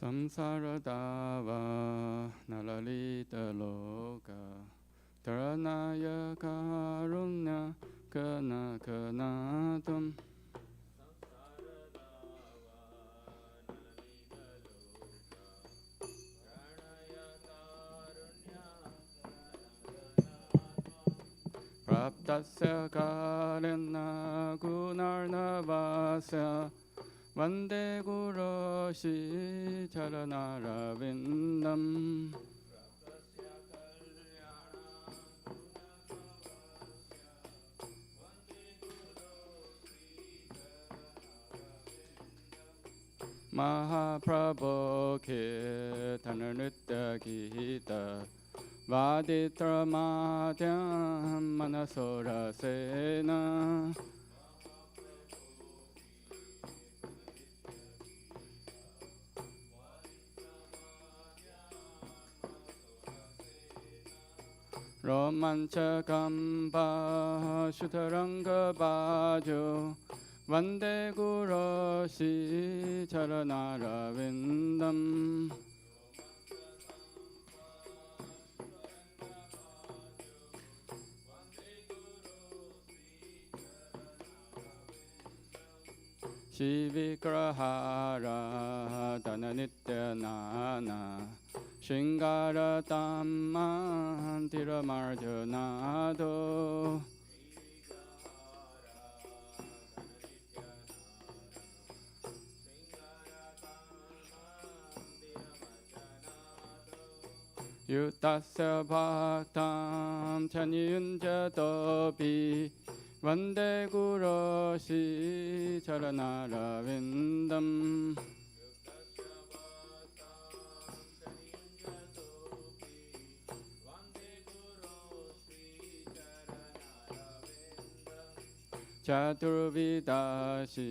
Samsaradava nalalita loka Taranaya karunya kana kanatam Praptasya karena gunarnavasya Vande Guroshi Charanarvindam Mahaprabhu Kirtana Nritya Gita Vaditra Madhyam Manasura Sena Romanchakamba Shutaranga Bhajo Vande Guroshi Charanarvindam Shivikrahara Dhananityanana Shingara Tamman Tiramarjanado Yutasya Bhaktam Chaniyunjatopi Vande Guroshi Charanarvindam Chaturvidashi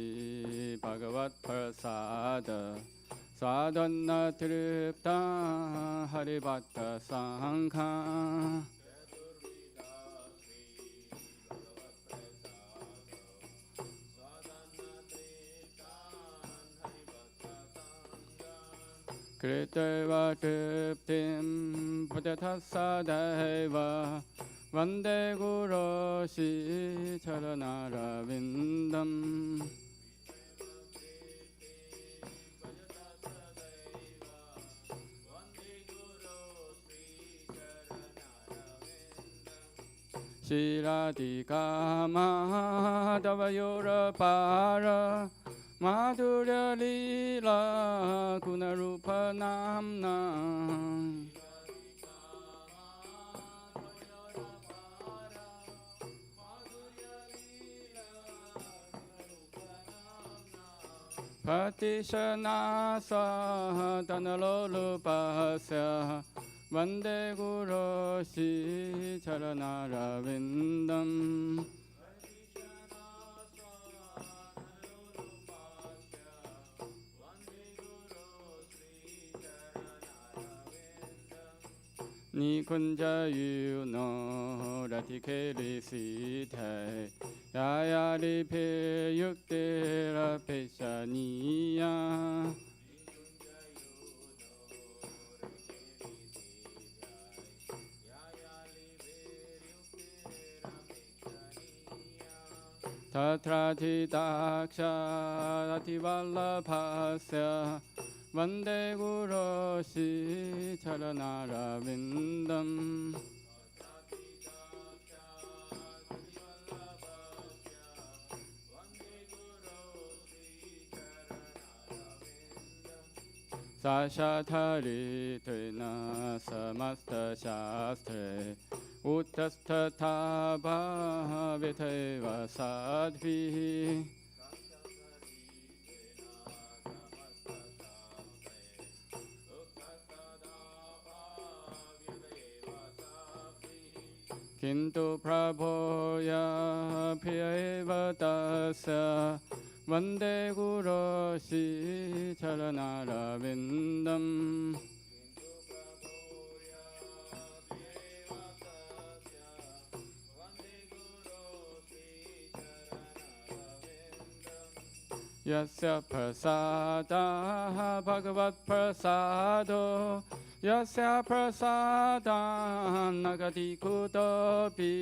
Bhagavat Prasada Sadhana Tripta Haribhatta Sangha Kriteva Triptim Pujatasadaiva Vande Guroshi Charanarvindam Shiradika Mahadavayora Para Madhurya Lila Gunarupa Namna Patisanasa Dhanalolupasya Vande Guroshi Charanarvindam Nikunja yuno ratikeli sithai Yayari pe yuktera pesaniya Tatrati daksha ativallabhasya Vande Guroshi Charanarvindam Sashathari Trina Samasta Shastre Uttasthatha Bhaviteva Sadvi Kintu Prabhoya Priyeva Tasya Vande Guroshi Charanarvindam Yasya prasada bhagavat prasado Yasya prasada nagati kutopi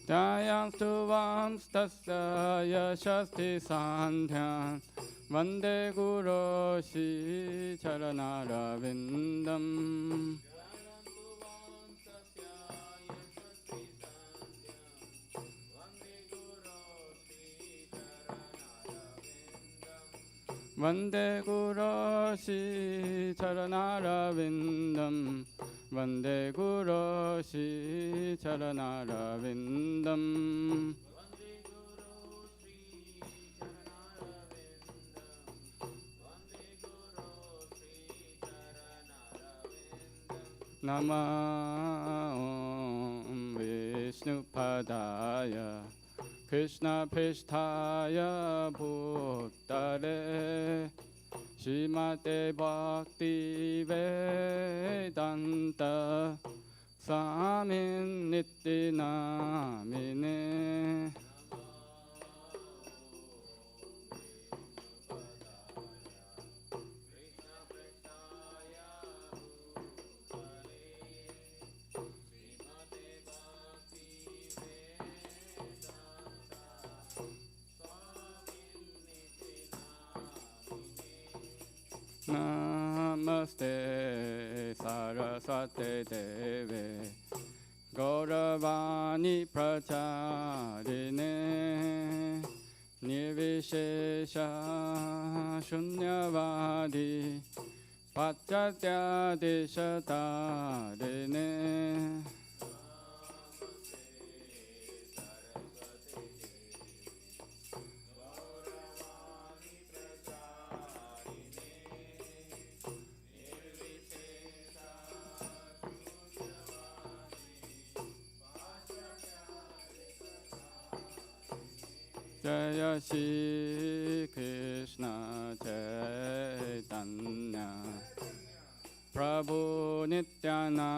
Jayam stuvam stasya yashasti sandhyan Vande Guru Shri Charanarvindam Vande Guru Shri Charanarvindam Vande Guru Shri Charanarvindam Nama Om Vishnu Padaya Krishna Pristhaya Bhutale Srimate Bhakti Vedanta Swamin Nitti Namine Namaste Saraswate Deve Gauravani Pracharine Nirvishesha Shunyavadi Pachatya Deshatarine Jaya Shri Krishna Chaitanya Prabhu Nityananda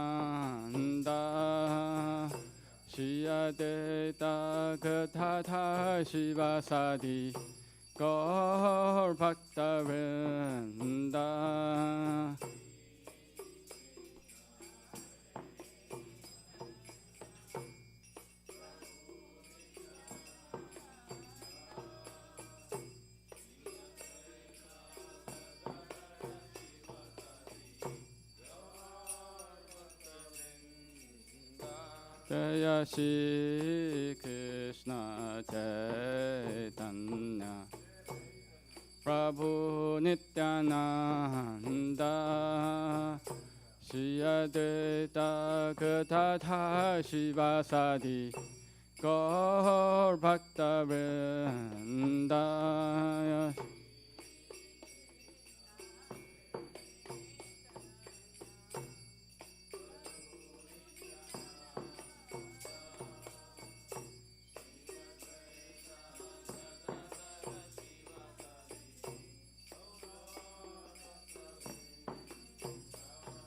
Shri Advaita Gadadhar Shivasadi Gaur Bhakta Vrinda Jaya Shri Krishna Chaitanya Prabhu Nityananda Shri Advaita Gadadhar Shivasadi Gaur Bhakta Vrinda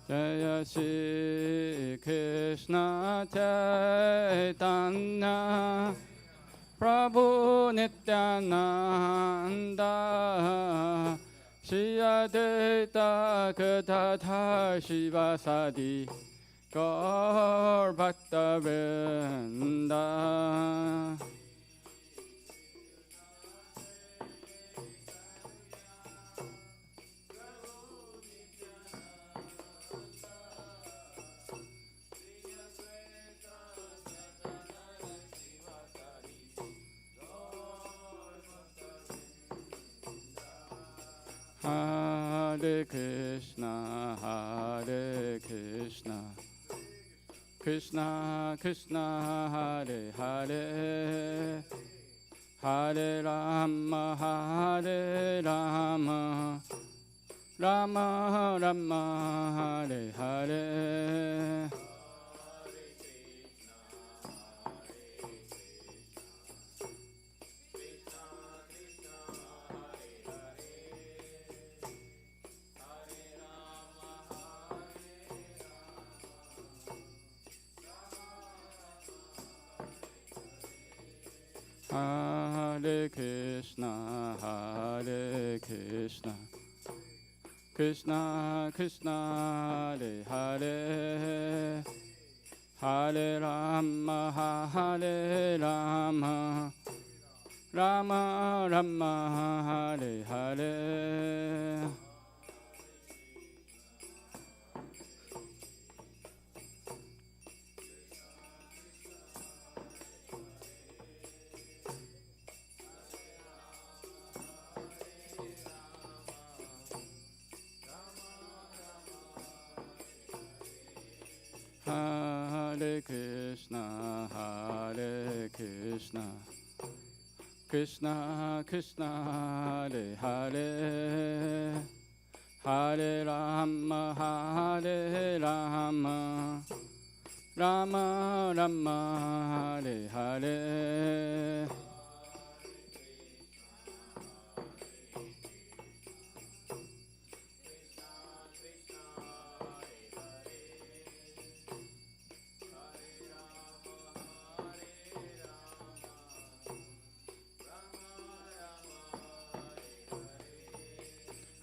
Jaya Shri Krishna Chaitanya Prabhu Nityananda Shri Advaita Gadadhar Shivasadi Gaur Bhakta Vrinda Hare Krishna, Hare Krishna, Krishna Krishna, Hare Hare, Hare Rama, Hare Rama, Rama Rama, Hare Hare. Hare Krishna, Hare Krishna, Krishna Krishna, Hare Hare, Hare Rama, Hare Rama, Rama Rama, Hare Hare. Hare Krishna, Hare Krishna, Krishna Krishna, Hare Hare, Hare Rama, Hare Rama, Rama Rama, Hare Hare.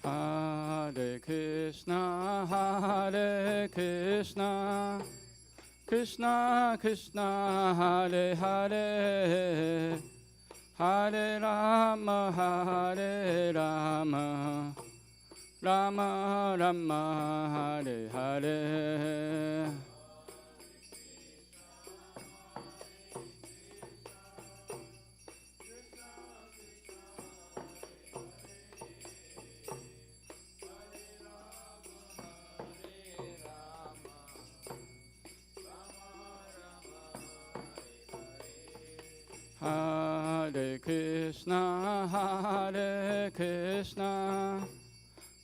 Hare Krishna, Hare Krishna, Krishna Krishna, Hare Hare, Hare Rama, Hare Rama, Rama Rama, Hare Hare. Hare Krishna, Hare Krishna,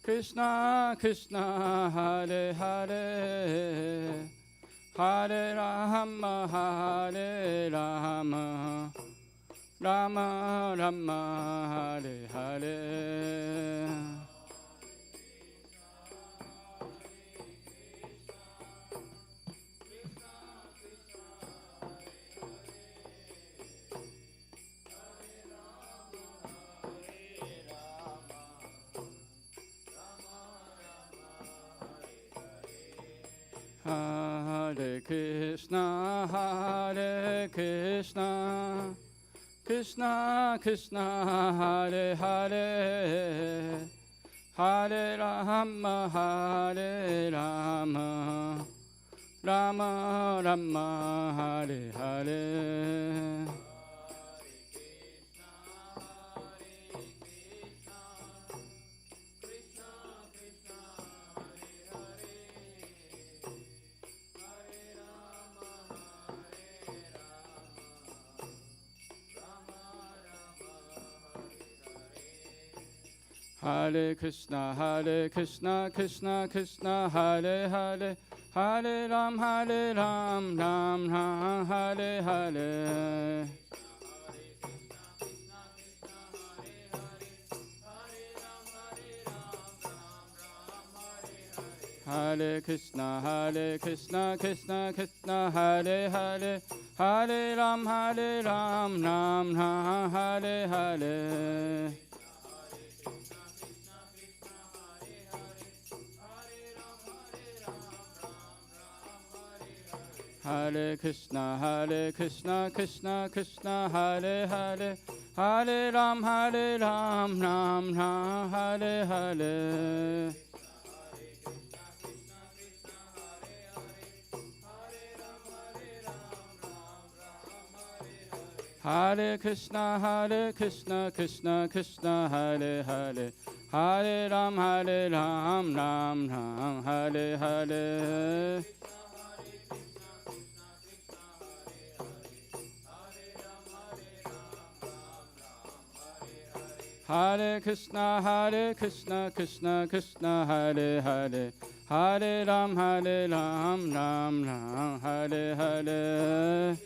Krishna Krishna, Hare Hare, Hare Rama, Hare Rama, Rama Rama, Hare Hare. Hare Krishna, Hare Krishna, Krishna Krishna, Hare Hare, Hare Rama, Hare Rama, Rama Rama, Hare Hare. Hare Krishna, Hare Krishna, Krishna Krishna, Hare Hare, Hare Ram, Ram Ram, Hare Hare. Hare Krishna, Krishna Krishna, Hare Hare, Hare Ram, Ram Ram, Hare Hare. Hare Krishna, Krishna Krishna, Hare Hare, Hare Ram, Ram Ram, Hare Hare. Hare Krishna, Krishna Krishna, Hare Hare, Hare Ram, Ram Ram, Hare Hare. Hare Krishna, Krishna Krishna, Hare Hare, Hare Ram, Ram Ram, Hare Hare.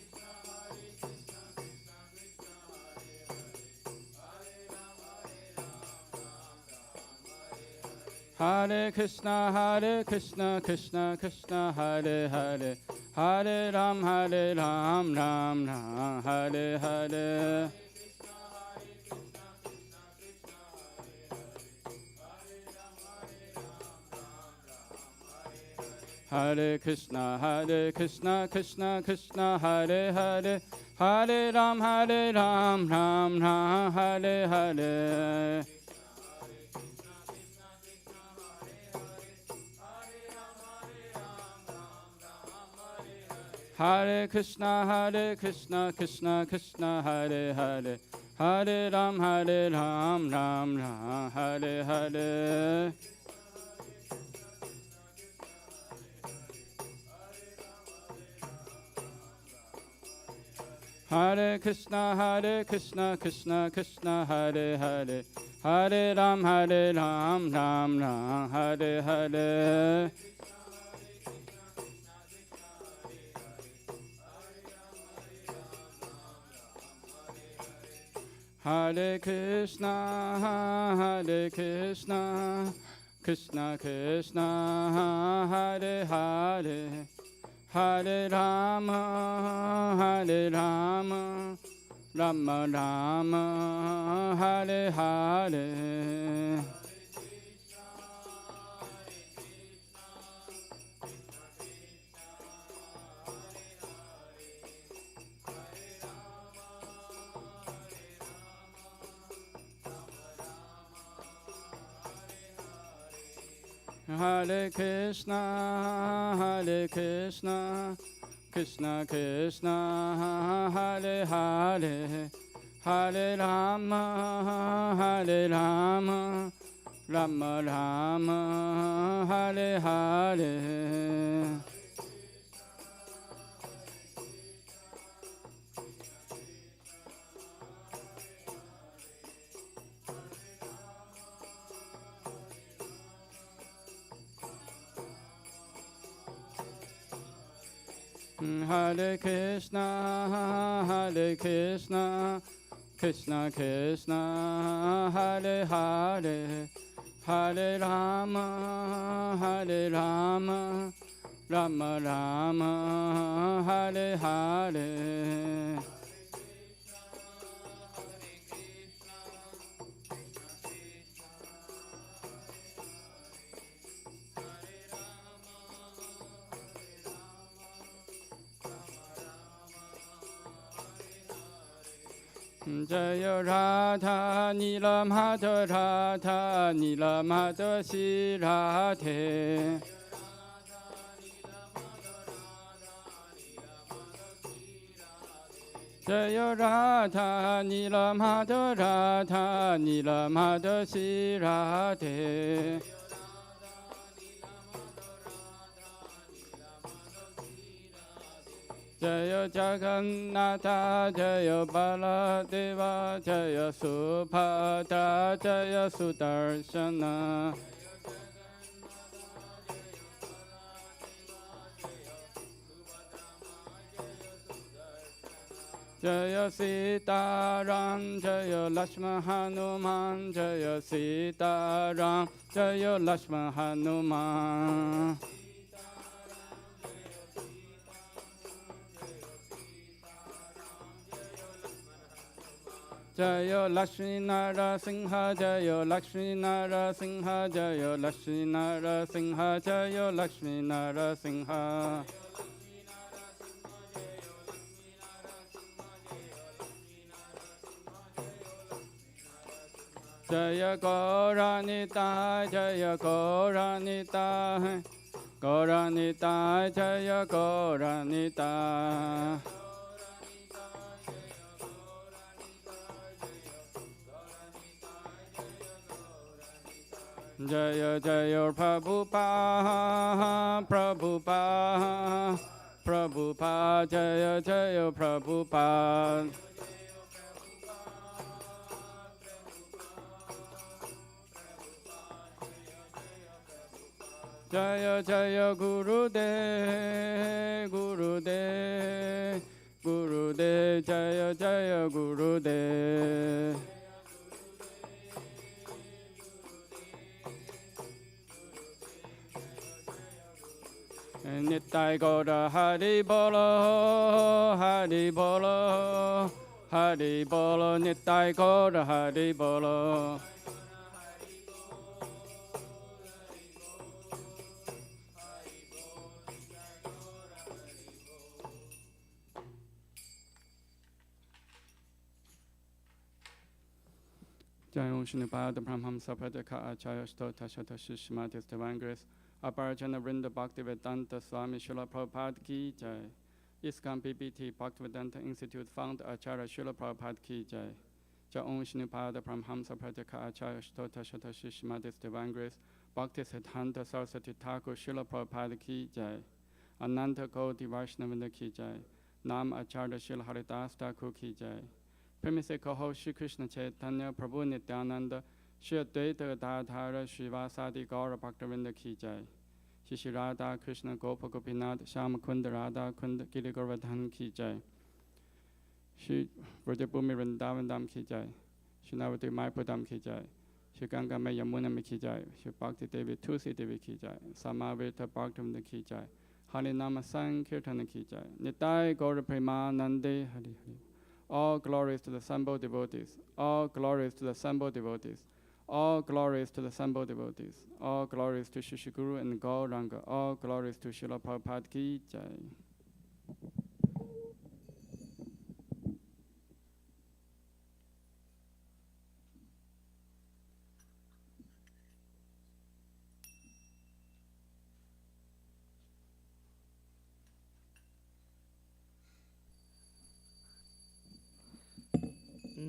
Hare Krishna, Krishna Krishna, Hare Hare, Hare Ram, Ram Ram, Hare Hare. Hare Krishna, Krishna Krishna, Hare Hare, Hare Ram, Ram Ram, Hare Hare. Hare Krishna, Krishna Krishna, Hare Hare, Hare Ram, Ram Ram, Hare Hare. Hare Krishna, Krishna Krishna, Hare Hare, Hare Ram, Ram Ram, Hare Hare. Hare Krishna, Krishna Krishna, Hare Hare, Hare Rama, Rama Rama, Hare Hare. Hare Krishna, Krishna Krishna, Hare Hare, Hare Rama, Rama Rama, Hare Hare. Hare Krishna, Krishna Krishna, Hare Hare, Hare Rama, Rama Rama, Hare Hare. Jaya Radha Nila Madha Radha Nila Madha Shri Radhe. Jaya Radha Nila Madha Radha Nila Madha Shri Radhe. Jaya Jagannatha, Jaya Baladeva, Jaya Subhadra, Jaya Sudarshana. Jaya Sitaram, Jaya Lakshmana Hanuman, Jaya Sitaram, Jaya Lakshmana Hanuman. Jaya Lakshmi Narasingha, Jaya Lakshmi Narasingha, Jaya Lakshmi Narasingha, Jaya Lakshmi Narasingha. Jaya Gauranita, Jaya Gauranita, Gauranita, Jaya Gauranita. Jaya Jaya Prabhupada, Prabhupada, Prabhupada, Jaya Jaya Prabhupada. Jaya Jaya Gurudev, Gurudev, Gurudev, Jaya Jaya Gurudev. Nittai Gaura Hari Bolo, Hari Bolo, Hari Bolo, Nittai Gaura Hari Bolo. Jai Om Shinipad Brahmam Sapadaka Acharya Stota Shata Shishmatis Divine Grace Aparajana Vrinda Bhaktivedanta Swami Srila Prabhupada Ki Jai ISKCON PPT Bhaktivedanta Institute Founder Acharya Srila Prabhupada Ki Jai Jai Om Shinipad Brahmam Sapadaka Acharya Stota Shata Shishmatis Divine Grace Bhakti Siddhanta Saraswati Thakur Srila Prabhupada Ki Jai Ananta Koti Vaishnavinda Ki Jai Nam Acharya Srila Haridas Thakur Ki Jai Premise Kaho Shri Krishna Chaitanya Prabhu Nityananda Shri Advaita Gadadhara Srivasadi Gaura Bhaktavinda Ki Jai Shri Radha Krishna Gopa Gopinath Shama Kunda Radha Kunda Giri Govardhan Ki Jai Shri Vrajabhumi Vrindavan Dham Ki Jai Shri Navati Mayapur Dham Ki Jai Shri Ganga Maya Yamuna Ki Jai Shri Bhakti Devi Tulsi Devi Ki Jai Samaveta Bhaktavinda Ki Jai Hari Nama Sankirtana Ki Jai Nitai Gaura Premanande Hari Hari. All glories to the assembled devotees. All glories to the assembled devotees. All glories to the assembled devotees. All glories to Shri Guru and Gauranga. All glories to Srila Prabhupada Ki Jai.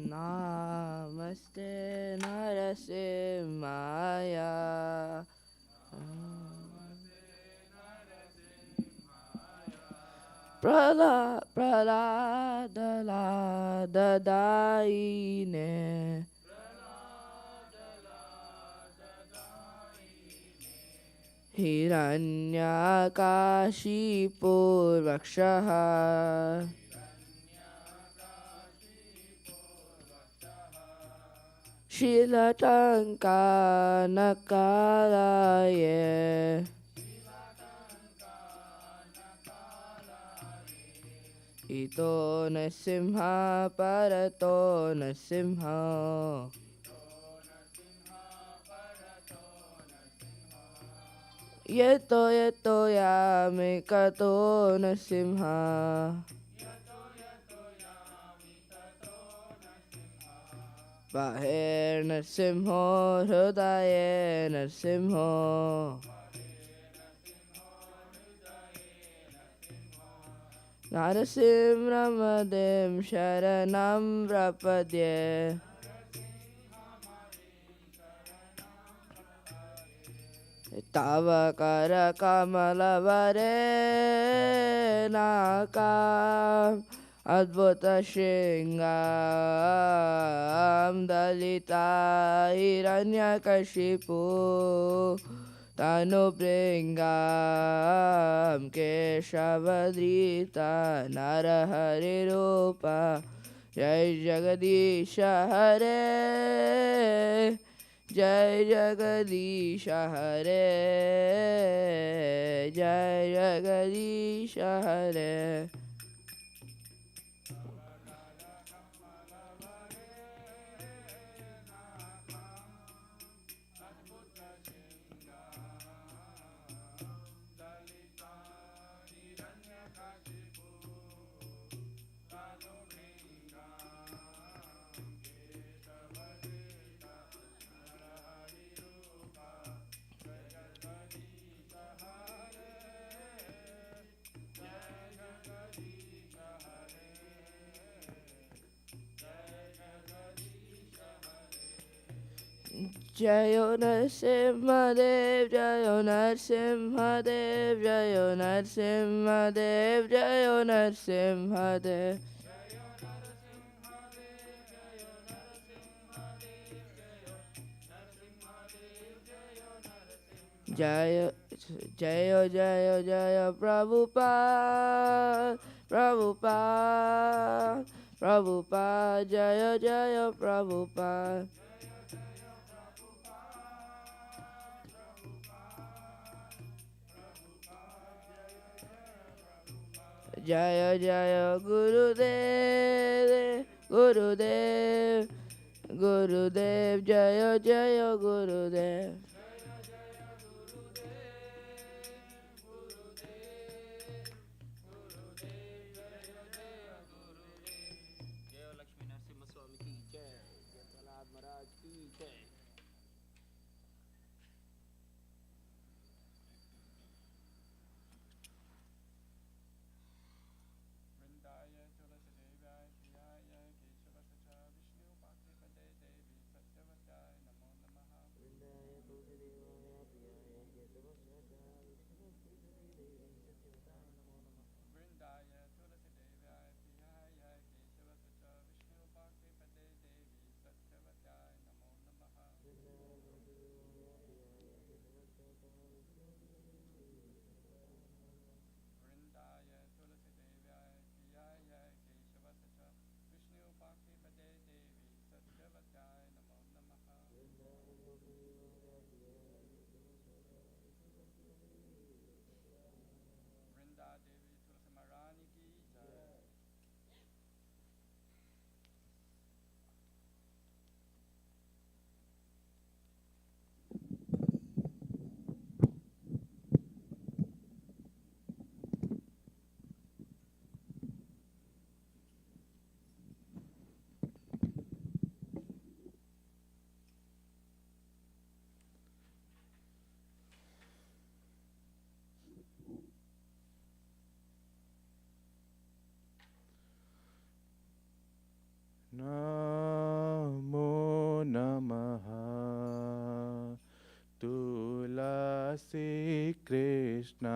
Namaste Narasimhaya. Prahlada Daine. Hiranyakashipu Rakshaha. Shilatanka Nakalaye. Ito Nasimha Parato Nasimha. Yeto Yeto Yami Kato Nasimha. Baher Narsimho, Hridaye Narsimho. Narasim Ramadim Sharanam Prapadye. Tava Kara Kamala Vare Nakam Adbhuta Shringam Dalita Hiranyakashipu Tanu Bringam Keshavadrita Narahari Rupa Jai Jagadisha Hare Jai Jagadisha Hare Jai Jagadisha Hare. Jayo Narasimhadev, Jayo Narasimhadev, Jayo Narasimhadev, Jayo Narasimhadev. Jayo Jayo Jayo Jayo Prabhupada, Prabhupada, Prabhupada, Jayo Jayo Prabhupada. Jaya Jaya Gurudev, Gurudev, Gurudev, Jaya Jaya Gurudev. तुलसी कृष्ण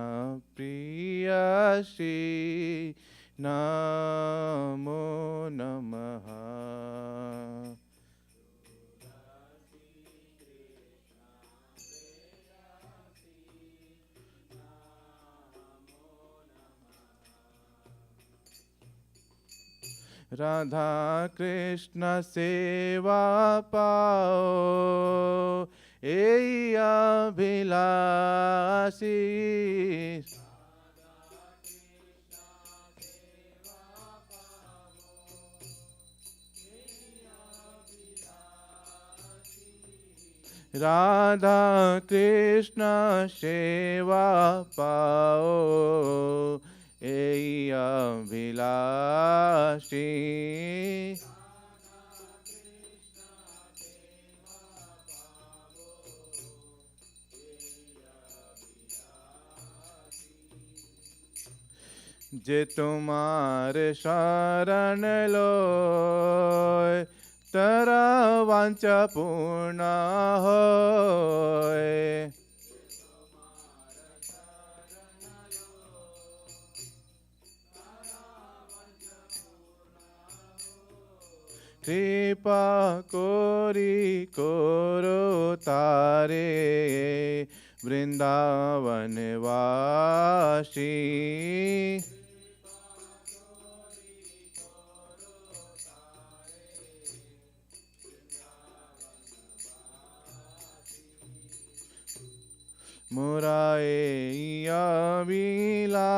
प्रियसी नमो नमः। राधा कृष्ण सेवा पाओ एई अभिलाषी। राधा कृष्ण सेवा पाओ एई अभिलाषी। जे तुम्हारे शरण लोय तरा वांछा पूर्ण होय। कृपा कोरी कोरो तारे वृंदावन वासी। मुराए विलास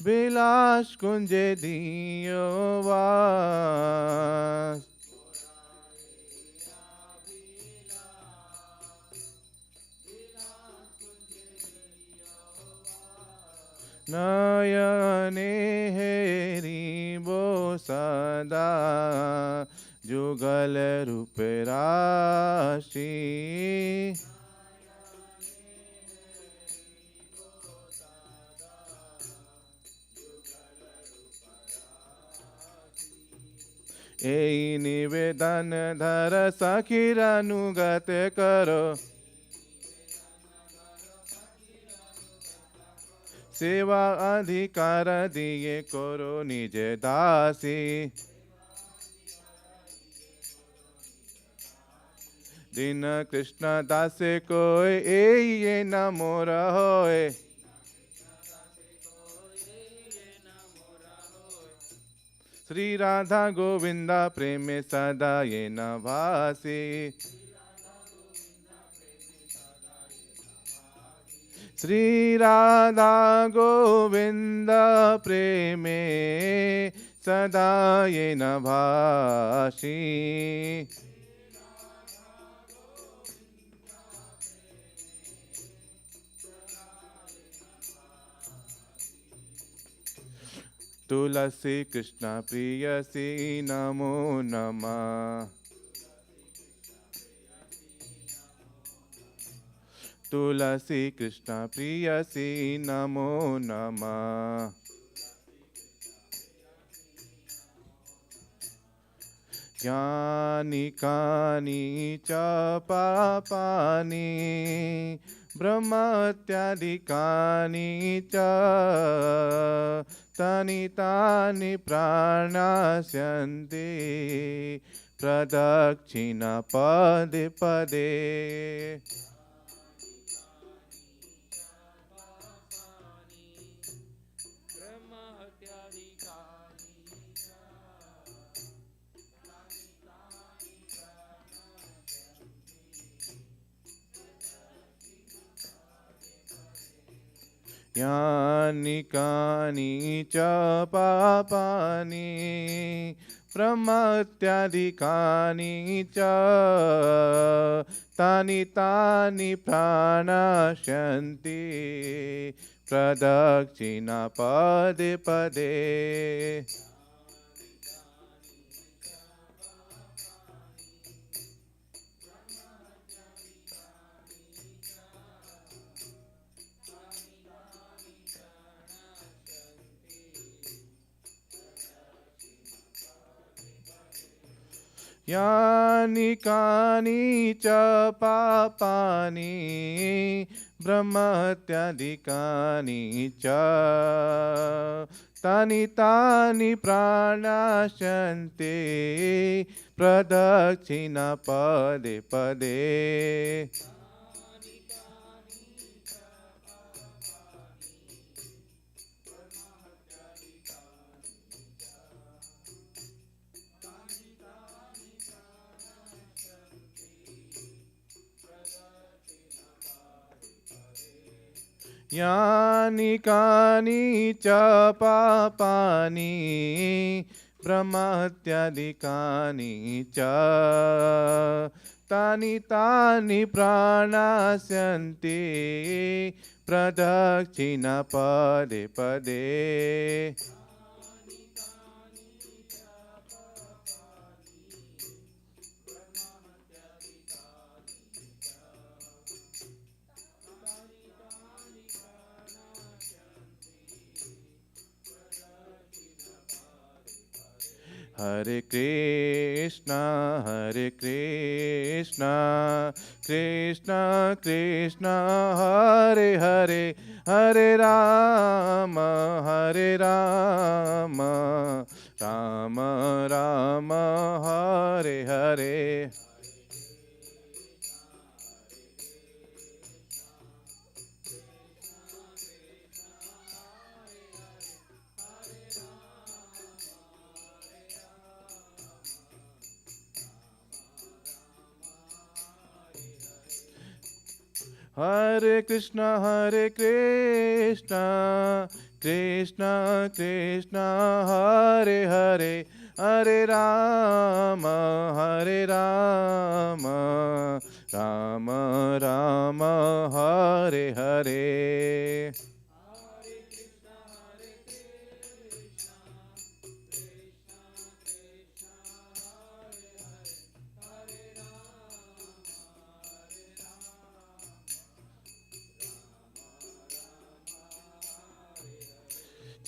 विलास कुंज दियो वास। नयने हेरी बो सदा जुगल रूप राशि। एई निवेदन धर सखीर अनुगत करो। सेवा अधिकार दिए करो निज दासी। दिन कृष्ण दास कोय ये न मोर होय। श्री राधा गोविंदा प्रेम सदा ये न भासी। श्री राधा गोविंद प्रेमे सदा ये न भासी। तुलसी कृष्ण प्रियसी नमो नमः। तुलसी कृष्ण प्रियसी नमो नमः। यानि कानि च पापानि ब्रह्मत्यादिकानि च तानि तानि प्राणास्यन्ति प्रदक्षिणा पदे पदे। यानि कानि च पापानि ब्रह्मत्यादिकानि च तानि तानि प्राणास्यन्ति प्रदक्षिणा पदे पदे। यानि कानि च पापानि ब्रह्मत्यादिकानि च तानि तानि प्राणाशन्ते प्रदक्षिणा पदे पदे यानि कानि च पापानि ब्रह्मत्यादिकानि च तानि तानि प्राणास्यन्ति प्रदक्षिणा पदे पदे Hare Krishna, Krishna Krishna, Hare Hare, Hare Rama, Rama Rama, Hare Hare. Hare Krishna, Krishna Krishna, Hare Hare, Hare Rama, Rama Rama, Hare Hare.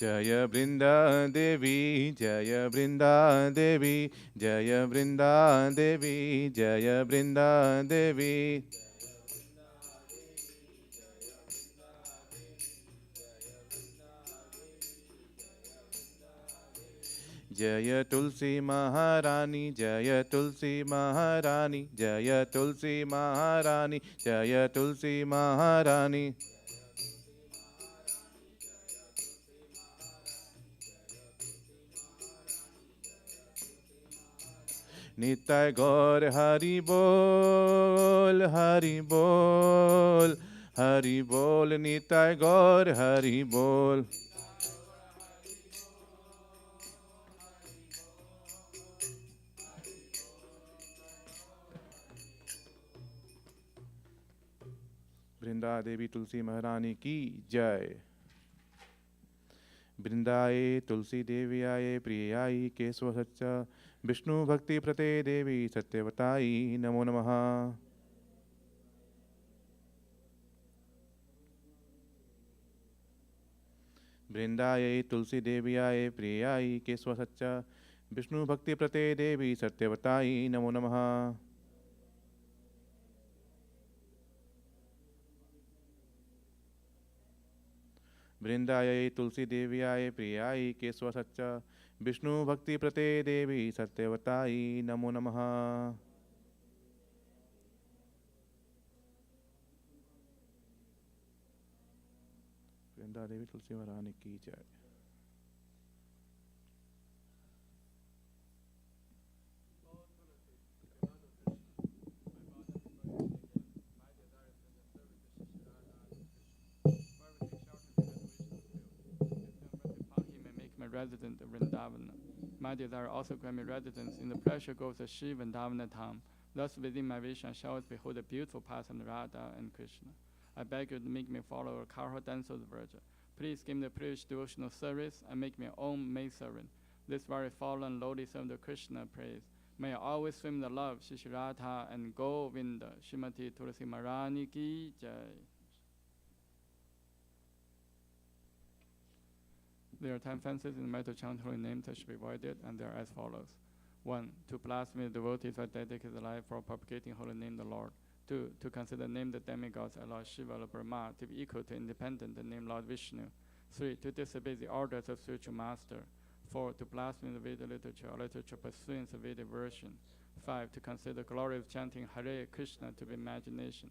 Jaya Brinda Devi, Jaya Brinda Devi, Jaya Brinda Devi, Jaya Brinda Devi. Jaya Tulsi Maharani, Jaya Tulsi Maharani, Jaya Tulsi Maharani, Jaya Tulsi Maharani. Nitai Gaur Hari Bol, Hari Bol, Hari Bol, Nitai Gaur Hari Bol. Brinda Devi Tulsi Maharani ki jai. Brindaye Tulsi Devi Aye Priyayi Keswa Satcha Vishnu Bhakti Prate Devi Satyavatayi Namo Namaha. Brindaye Tulsi Devi Aye Priyayi Keswa Satcha Vishnu Bhakti Prate Devi Satyavatayi Namo Namaha. Brindaye Tulsi Devi Aye Priyayi Keswa Satcha Vishnu Bhakti Prate Devi Satyavatayi Namo Namaha. Brinda Devi Tulsi Maharani ki jai. Resident of Vrindavana. My desire also grant me residence in the pleasure groves of Sri Vrindavana Dham. Thus, within my vision, I shall always behold the beautiful paths of Radha and Krishna. I beg you to make me follow a Karha dance of the Virgin. Please give me the privileged devotional service and make me your own maidservant. This very fallen lowly servant of Krishna praise. May I always swim in the love Shri Radha and Govinda. Srimati Tulsi Maharani ki jai. There are 10 fences in the metal chant holy names that should be avoided, and they are as follows. 1. To blaspheme the devotees who dedicate their life for propagating holy name the Lord. 2. To consider name the demigods and Lord Shiva or Brahma to be equal to independent the name Lord Vishnu. 3. To disobey the orders of spiritual master. 4. To blaspheme the Veda literature or literature pursuing the Vedic version. 5. To consider the glory of chanting Hare Krishna to be imagination.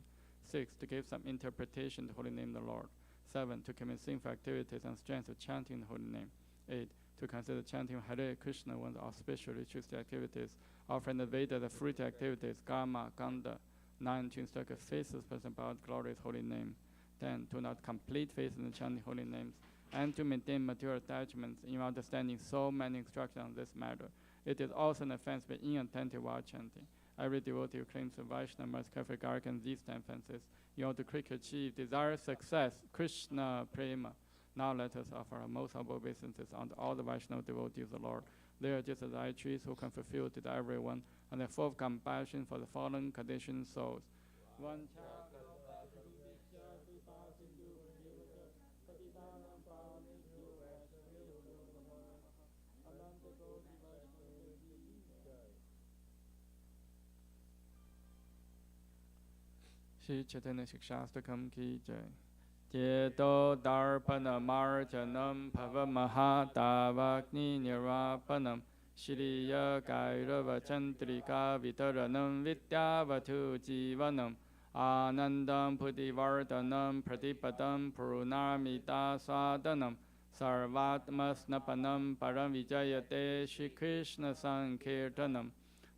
6. To give some interpretation to holy name the Lord. 7. To commit sinful activities and strength of chanting the holy name. 8. To consider chanting Hare Krishna one of the auspiciously chosen activities, offering the Veda the fruit activities, Karma, Ganda. 9. To instruct a faithless person about glorious holy name. 10. To not complete faith in the chanting holy names, and to maintain material attachments in understanding so many instructions on this matter. It is also an offense by inattentive while chanting. Every devotee who claims the Vaishnava must carefully guard against these 10 offenses in order to quickly achieve desired success, Krishna Prema. Now let us offer our most humble obeisances unto all the Vaishnava devotees of the Lord. They are just as I trees who can fulfill to everyone, and are full of compassion for the fallen conditioned souls. Shri Chaitanya Shikshastakam ki jai. Jeto darpana marjanam pavamahadavagni nirvapanam Shriya Kairava Chandrika Vitaranam Vidyavatu Jivanam Anandam Pudivardhanam Pratipadam Purnamita Swadanam Sarvatmasnapanam Param Vijayate Shri Krishna Sankirtanam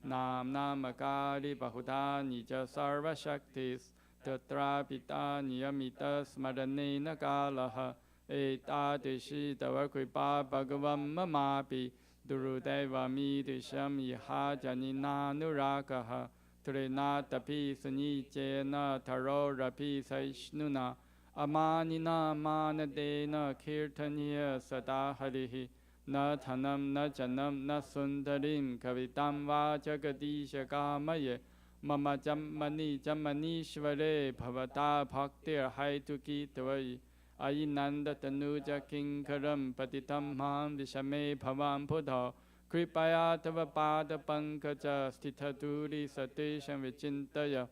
Nam Namakari Bahuda Nija Sarva Shaktis Tatra Pita Niyamita Smaranena Kalaha Etadishi Tavakripa Bhagavam Mamapi Durudeva Midisham Iha Janina Nurakaha Trinatapi Sunijena Taro Rapi Saishnuna Amanina Manadena Kirtaniya Sada Harihi Na Thanam Na Janam Na Sundarim Kavitam Va Jagadisha Kamaye Mama Jammani Jammanishvare Bhavata Bhaktir Haituki Tavai Ayinanda Tanuja Kinkaram Patitam Mam Vishame Bhavam Buddha Kripaya Tava Pada Pankaja Stithaturi Satisham Vichintaya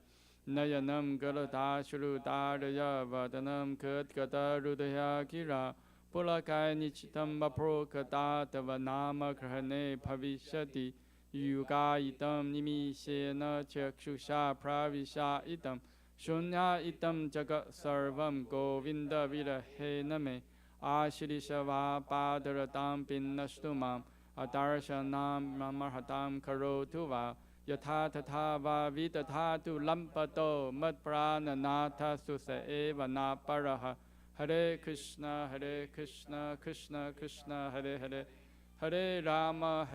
Nayanam Galata Shrutaraya Vadanam Katkata Rudaya Kira Pulakai Nichitam Vaprokata Tava Nama Krahane Bhavishati Yuga Itam Nimishena Chakshusha Pravisha Itam Shunya Itam Jagat Sarvam Govinda Virahe Name Ashirishava Padaratam Pinnashtumam Adarshanam Mamarhatam Karotuva Yatha Tatha Va Vitatatu Lampato Madprana Natha Susa Eva Naparaha Hare Krishna Krishna Krishna Hare Hare Hare Rama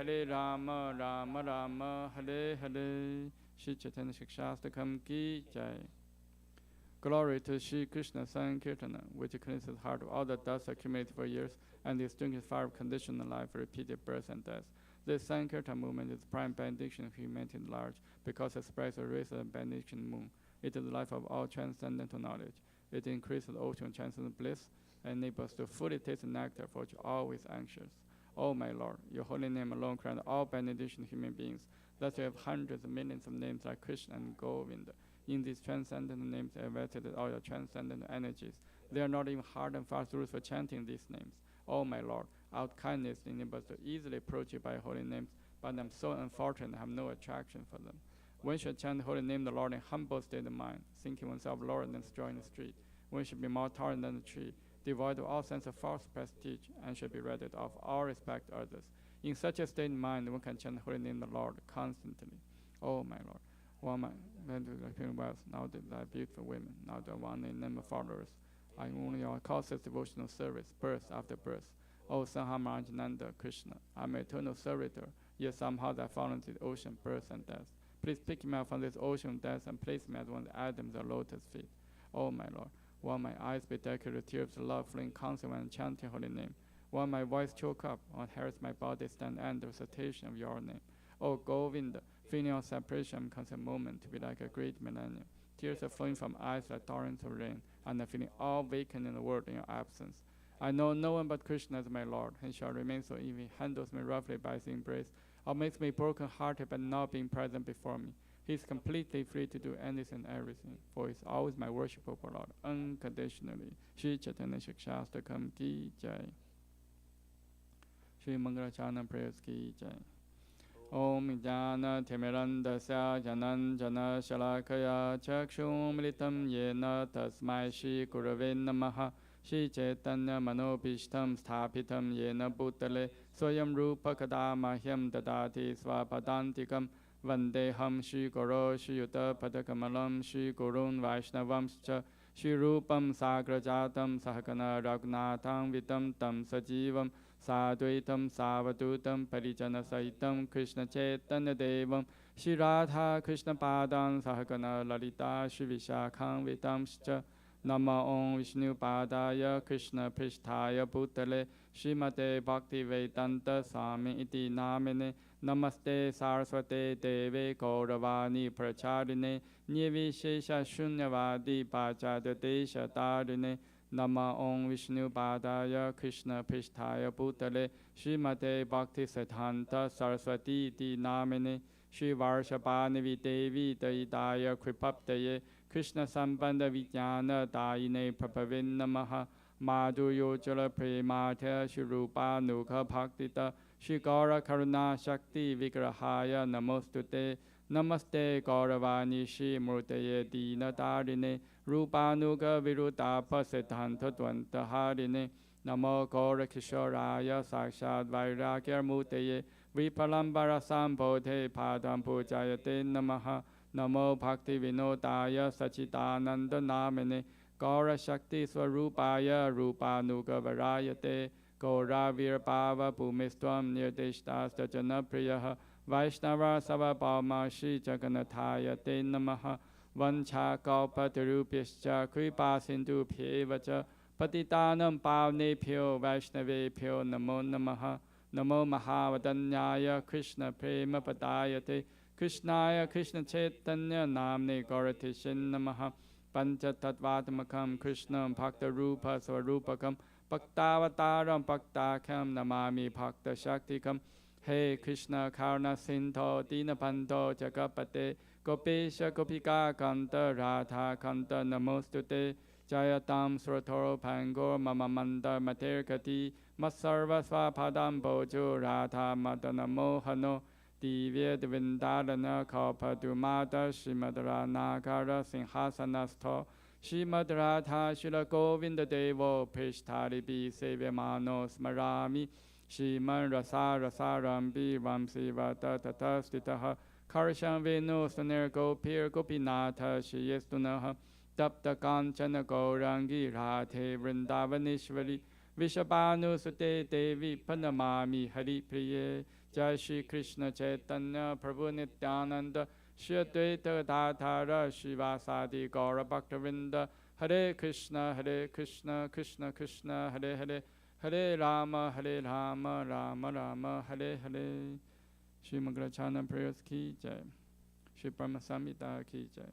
Rama Rama Hare Hare. Shri Chaitanya Shikshastakam ki jai. Glory to Shri Krishna Sankirtana, which cleanses the heart of all the dust accumulated for years and extinguishes fire of conditional life, repeated birth and death. This Sankirtan movement is the prime benediction of humanity at large, because it spreads the rays of the benediction moon. It is the life of all transcendental knowledge. It increases the ocean of transcendental bliss and enables us to fully taste the nectar for which we're always anxious. O my Lord, your holy name alone grants all benediction to human beings. Thus you have hundreds of millions of names like Krishna and Govinda. In these transcendental names, I have vested all your transcendental energies. They are not even hard and fast rules for chanting these names. O my Lord, out kindness enables us to easily approach you by holy names, but I'm so unfortunate I have no attraction for them. One should chant the holy name of the Lord in humble state of mind, thinking oneself lower than straw in the street. One should be more tolerant than the tree, devoid of all sense of false prestige, and should be ready to offer all respect to others. In such a state of mind, one can chant the holy name of the Lord constantly. O my Lord, one my wealth, now that thy beautiful women, now the one in name of followers, I only your causeless devotional service, birth after birth. O Sanhamanjananda Krishna, I'm an eternal servitor, yet somehow I fall into the ocean, birth and death. Please pick me up from this ocean of death and place me at one of the Adam's or lotus feet. O my Lord, while my eyes bedecked with tears of love flowing constantly when chanting holy name, while my voice choke up, while hairs my body stand under recitation of your name. O Govinda, feeling your separation, I'm constant moment to be like a great millennium. Tears are flowing from eyes like torrents of rain, and I'm feeling all vacant in the world in your absence. I know no one but Krishna as my Lord, and shall remain so if he handles me roughly by his embrace. or makes me broken-hearted by not being present before me. He is completely free to do anything and everything, for he is always my worshipful Lord, unconditionally. Shri Chaitanya Shikshastakam ki jai. Shri Mangalacharna prayers ki jai. Om Jnana Timirandasya Jananjana Shalakaya Chakshum Militam Yena Tasmai Shri Gurave Namaha. Shri Chaitanya Manobishtam Sthapitam Yena Bhutale Swayam Rupa Kadamahyam Dadati Swapadantikam Vandeham Shri Guru Shri Yuta Padakamalam Shri Gurun Vaishnavamscha Shri Rupam Sagrajatam Sahakana Raghunatham Vitam Tam Sajivam Sadvaitam Savadutam Parijana Saitam Krishna Chaitanya Devam Shri Radha Krishna Padan Sahakana Lalita Shri Vishakham Vitamscha Nama Om Vishnu Padaya Krishna Pristhaya Bhutale Srimate Bhakti Vedanta Swami Iti Namine Namaste Saraswate Deve Gauravani Pracharine Nirvishesha Shunyavadi Pachadadesha Tarine Nama Om Vishnu Padaya Krishna Pristhaya Bhutale Srimate Bhakti Siddhanta Saraswati Iti Namine Shri Varshabhanavi Devi Daidaya Kripaptaye Krishna Sambandha Vijnana Dayine Prabhavin Namaha Madhuryo Jala Prematha Shri Rupa Nukha Bhaktita Shri Gaura Karuna Shakti Vigrahaya Namostute Namaste Gauravani Shri Murtaye Dina Darine Rupa Nuga Virudapa Siddhanta Dvanta Harine Namo Gaura Kishoraya Sakshad Vairagya Murtaye Vipalambara Sambodhe Padam Pujayate Namaha Namo Bhakti Vinodaya Sachidananda Namine Gaura Shakti Swarupaya Rupa Nuga Varayate Gaura Virbhava Bhumistvam Nirdishtasya Janapriyaha Vaishnava Savabhama Shri Jaganathaya Te Namaha Vancha Kalpatarupyascha Kripa Sindhu Pyevacha Patitanam Pavnebhyo Vaishnavebhyo Namo Namaha Namo Mahavadanyaya Krishna Prema Padayate Krishnaya Krishna Chaitanya Namne Gauratishin Namaha Pancha Tattvatmakam Krishnam Bhakta Rupa Svarupakam Bhaktavataram Bhaktakam Namami Bhakta Shaktikam Hey Krishna Karna Sindho Dinabandho Jagapate Gopesha Gopika Kanta Radha Kanta Namostute Jayatam Sratoro Pangor Mama Manda Materkati Masarva Swapadam Bojo Radha Madana Mohano Divya Vindalana Kalpa Dumata Shimadra Nagara Sinhasanastho Shimadra Shila Govinda Devo Prishtari Bi Sevyamano Smarami Shiman Rasa Rasarambi Vamsi Vata Tata Stitaha Karsham Venu Suner Gopir Gopinatha Shiyestunaha Tapta Kanchana Gaurangi Radhe Vrindavanishvari Vishabhanu Sute Devi Panamami Hari Priye Jai Shri Krishna Chaitanya Prabhu Nityananda Shri Advaita Gadadhara Shivasadi Gaura Bhaktavinda Hare Krishna Krishna Krishna Hare Hare Hare Rama Rama Rama Hare Hare Shri Mangalacharna prayers ki jai. Shri Paramasamhita ki jai.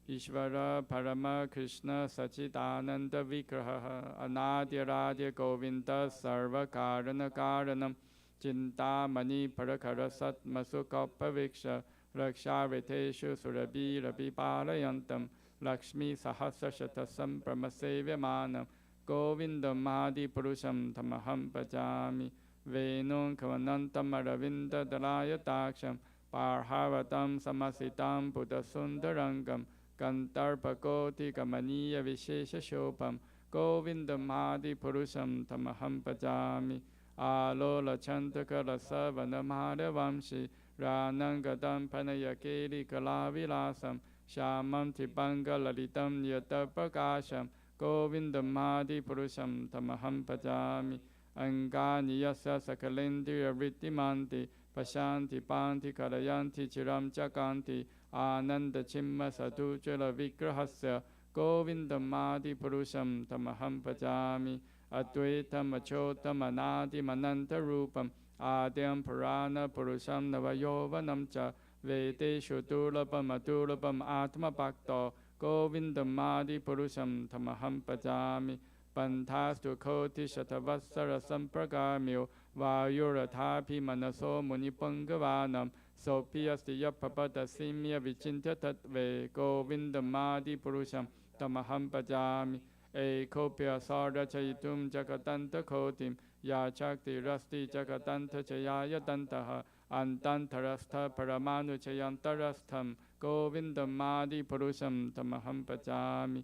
Ishvara Parama Krishna Sachidananda Vigraha Anadya Govinda Sarva Karana Karanam Chinta Mani Parakara Satmasukapa Viksha Rakshariteshu Surabhi Rabi Palayantam Lakshmi Sahasra Shatasam Pramasevyamanam Govindam Mahadi Purusham Tamaham Bhajami Venum Kavanantam Aravinda Dalaya Daksham Parhavatam Samasitam Buddha Sundarangam Kantarpakoti Kamaniya Vishesha Shopam Govindam Mahadi Purusham Tamaham Bhajami Alola Chantaka Rasa Vanamhara Vamshi Ranangadam Panayakeli Kalavilasam Shamam Tipanga Lalitam Yata Prakasham Govindam Mahadi Purusham Tamaham Bhajami Angani Yasa Sakalendriya Vrittimanti Pashanti Panti Karayanti Chiram Chakanti Ananda Chimma Sadujala Vigrahasya Govindam Mahadi Purusham Tamaham Bhajami Advaitam Achotam Anadi Mananta Rupam Adyam Purana Purusham Navayovanam Cha Vedeshu Durlabam Adurlabam Atma Bhakto Govindam Mahadi Purusham Tamaham Bhajami Pantastu Koti Shatavassara Sampragamyo Vayurathapi manaso munipangavaanam Sopiyasti yapapata simya vichintya tatve Govindamadi purusham tamaham pajami Ekopya sarda chayitum jakatanta kotim Ya chakti rasti jakatanta chayaya tantaha Antantarastha paramanu chayantarastham Govindamadi purusham tamaham pajami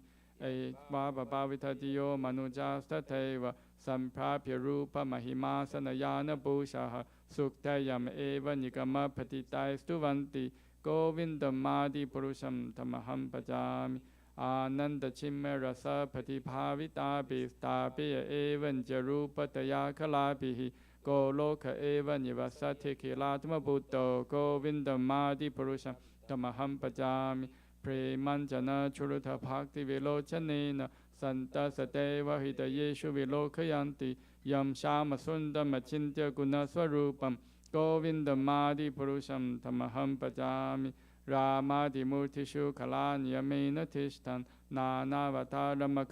Bhavavitatiyo manujastateva Samprapya rupa mahimasanayana bhushaha Suktayam eva nikama patitaistuvanti Govindamadi purusham tamaham pajami Ananda chimme rasa patibhavitapi Stapiya evan jarupa tayakalapihi Goloka eva nivasati kilatma buddho Govindamadi purusham tamaham pajami Premanjana churuta bhakti vilochanena Santa sateva hitayeshu vilokayanti Yam shama sundam achintya guna swarupam Govindamadi purusham tamaham pajami Ramadi murtishu kalanyamena tishtan Nanavataram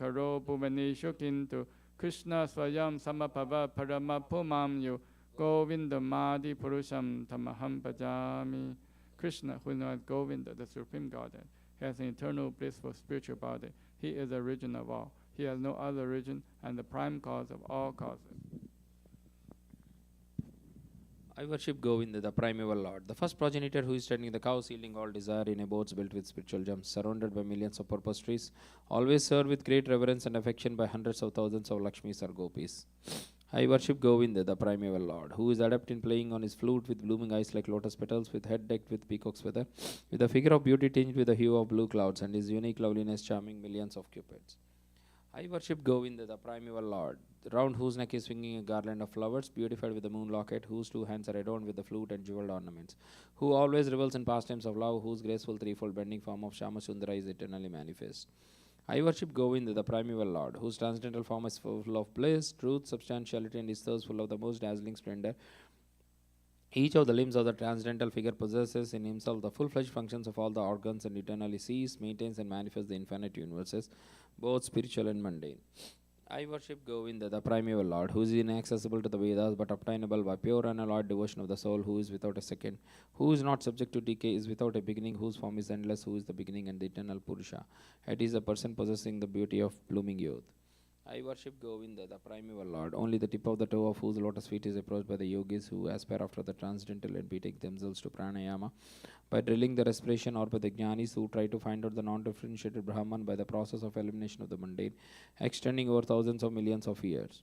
bhuvaneshu kintu Krishna swayam samapava paramapumamyu Govindamadi purusham tamaham pajami Krishna, who is not Govinda, the Supreme Godhead, has an eternal blissful spiritual body. He is the origin of all. He has no other origin and the prime cause of all causes. I worship Govinda, the primeval Lord, the first progenitor who is tending the cows, yielding all desire in abodes built with spiritual gems, surrounded by millions of purpose trees, always served with great reverence and affection by hundreds of thousands of Lakshmis or Gopis. I worship Govinda, the primeval Lord, who is adept in playing on his flute with blooming eyes like lotus petals, with head decked with peacock's feather, with a figure of beauty tinged with the hue of blue clouds, and his unique loveliness charming millions of cupids. I worship Govinda, the primeval Lord, round whose neck is swinging a garland of flowers, beautified with the moon locket, whose two hands are adorned with the flute and jeweled ornaments, who always revels in pastimes of love, whose graceful threefold bending form of Shama Sundara is eternally manifest. I worship Govinda, the primeval Lord, whose transcendental form is full of bliss, truth, substantiality, and his thirst full of the most dazzling splendor. Each of the limbs of the transcendental figure possesses in himself the full-fledged functions of all the organs and eternally sees, maintains, and manifests the infinite universes, both spiritual and mundane. I worship Govinda, the primeval Lord, who is inaccessible to the Vedas but obtainable by pure and unalloyed devotion of the soul, who is without a second, who is not subject to decay, is without a beginning, whose form is endless, who is the beginning and the eternal Purusha. It is a person possessing the beauty of blooming youth. I worship Govinda, the primeval Lord, only the tip of the toe of whose lotus feet is approached by the yogis who aspire after the transcendental and betake themselves to pranayama by drilling the respiration, or by the jnanis who try to find out the non-differentiated Brahman by the process of elimination of the mundane, extending over thousands of millions of years.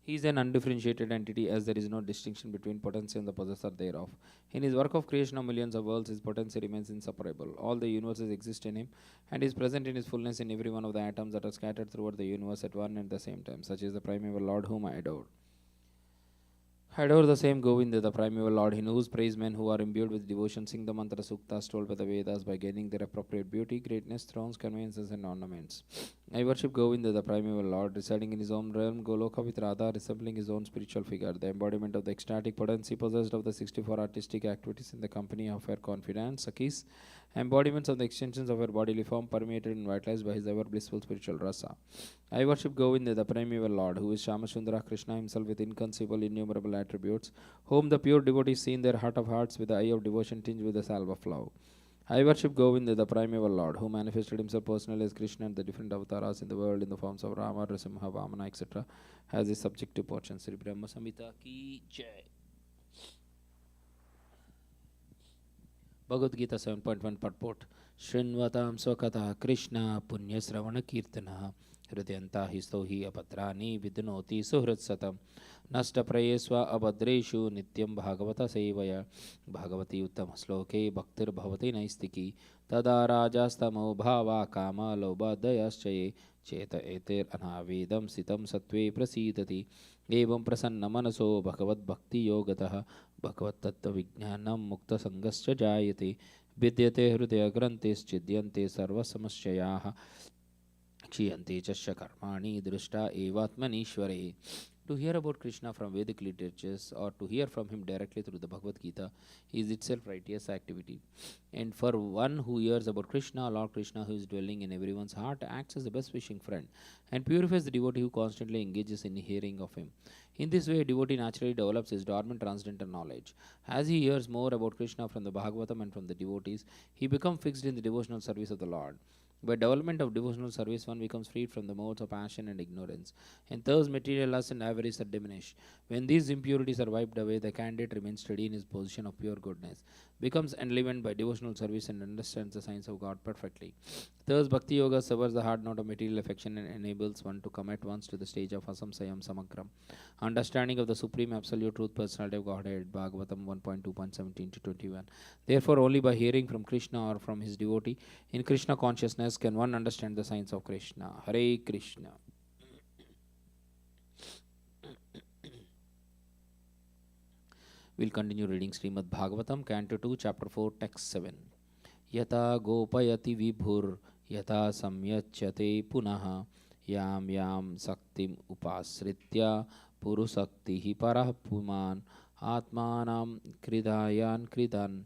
He is an undifferentiated entity, as there is no distinction between potency and the possessor thereof. In his work of creation of millions of worlds, his potency remains inseparable. All the universes exist in him, and is present in his fullness in every one of the atoms that are scattered throughout the universe at one and the same time. Such is the primeval Lord whom I adore. I adore the same Govinda, the primeval Lord, in whose praise men who are imbued with devotion sing the mantra suktas told by the Vedas by gaining their appropriate beauty, greatness, thrones, conveyances, and ornaments. I worship Govinda, the primeval Lord, residing in his own realm, Goloka with Radha, resembling his own spiritual figure, the embodiment of the ecstatic potency possessed of the 64 artistic activities in the company of her confidants, Sakis, embodiments of the extensions of her bodily form, permeated and vitalized by his ever blissful spiritual rasa. I worship Govinda, the primeval Lord, who is Shamasundara Krishna himself with inconceivable, innumerable attributes, whom the pure devotees see in their heart of hearts with the eye of devotion tinged with the salve of love. I worship Govinda, the primeval Lord, who manifested himself personally as Krishna and the different avatars in the world in the forms of Rama, Nrsimha, Vamana, etc., as his subjective portion. Sri Brahma Samhita ki jai. Bhagavad Gita 7.1 purport. Shrinvatam swakata Krishna punya sravana kirtana hridayanta histo hi apadrani vidnoti suhrit satam nasta prayesva abhadreshu nityam bhagavata sevaya bhagavati uttama sloke bhaktir bhavati naistiki tada rajastamo bhava kama lobhadayaschaye cheta eter anavedam sitam satve prasidati evam prasanna manaso bhagavad bhakti yogatah bhagavad tattva vijnanam mukta sangascha jayate vidyate hridaya granteschidhyante sarva samasyayaha क्षीयन्ते च कर्माणि दृष्टा एवात्मनीश्वरे. To hear about Krishna from Vedic literatures or to hear from him directly through the Bhagavad Gita is itself righteous activity. And for one who hears about Krishna, Lord Krishna, who is dwelling in everyone's heart, acts as the best wishing friend and purifies the devotee who constantly engages in hearing of him. In this way, a devotee naturally develops his dormant transcendental knowledge. As he hears more about Krishna from the Bhagavatam and from the devotees, he becomes fixed in the devotional service of the Lord. By development of devotional service, one becomes freed from the modes of passion and ignorance, and thus material lust and avarice are diminished. When these impurities are wiped away, the candidate remains steady in his position of pure goodness, becomes enlivened by devotional service, and understands the science of God perfectly. Thus, Bhakti Yoga severs the hard knot of material affection and enables one to come at once to the stage of Asamsayam Samagram, understanding of the Supreme Absolute Truth, Personality of Godhead, Bhagavatam 1.2.17 to 21. Therefore, only by hearing from Krishna or from his devotee in Krishna consciousness can one understand the science of Krishna. Hare Krishna. We'll continue reading Srimad Bhagavatam, Canto 2, Chapter 4, Text 7. Yata gopayati vibhur, yata samyachyate punaha, yam yam saktim upasritya, purusaktihi parah puman, atmanam kridayan kridan,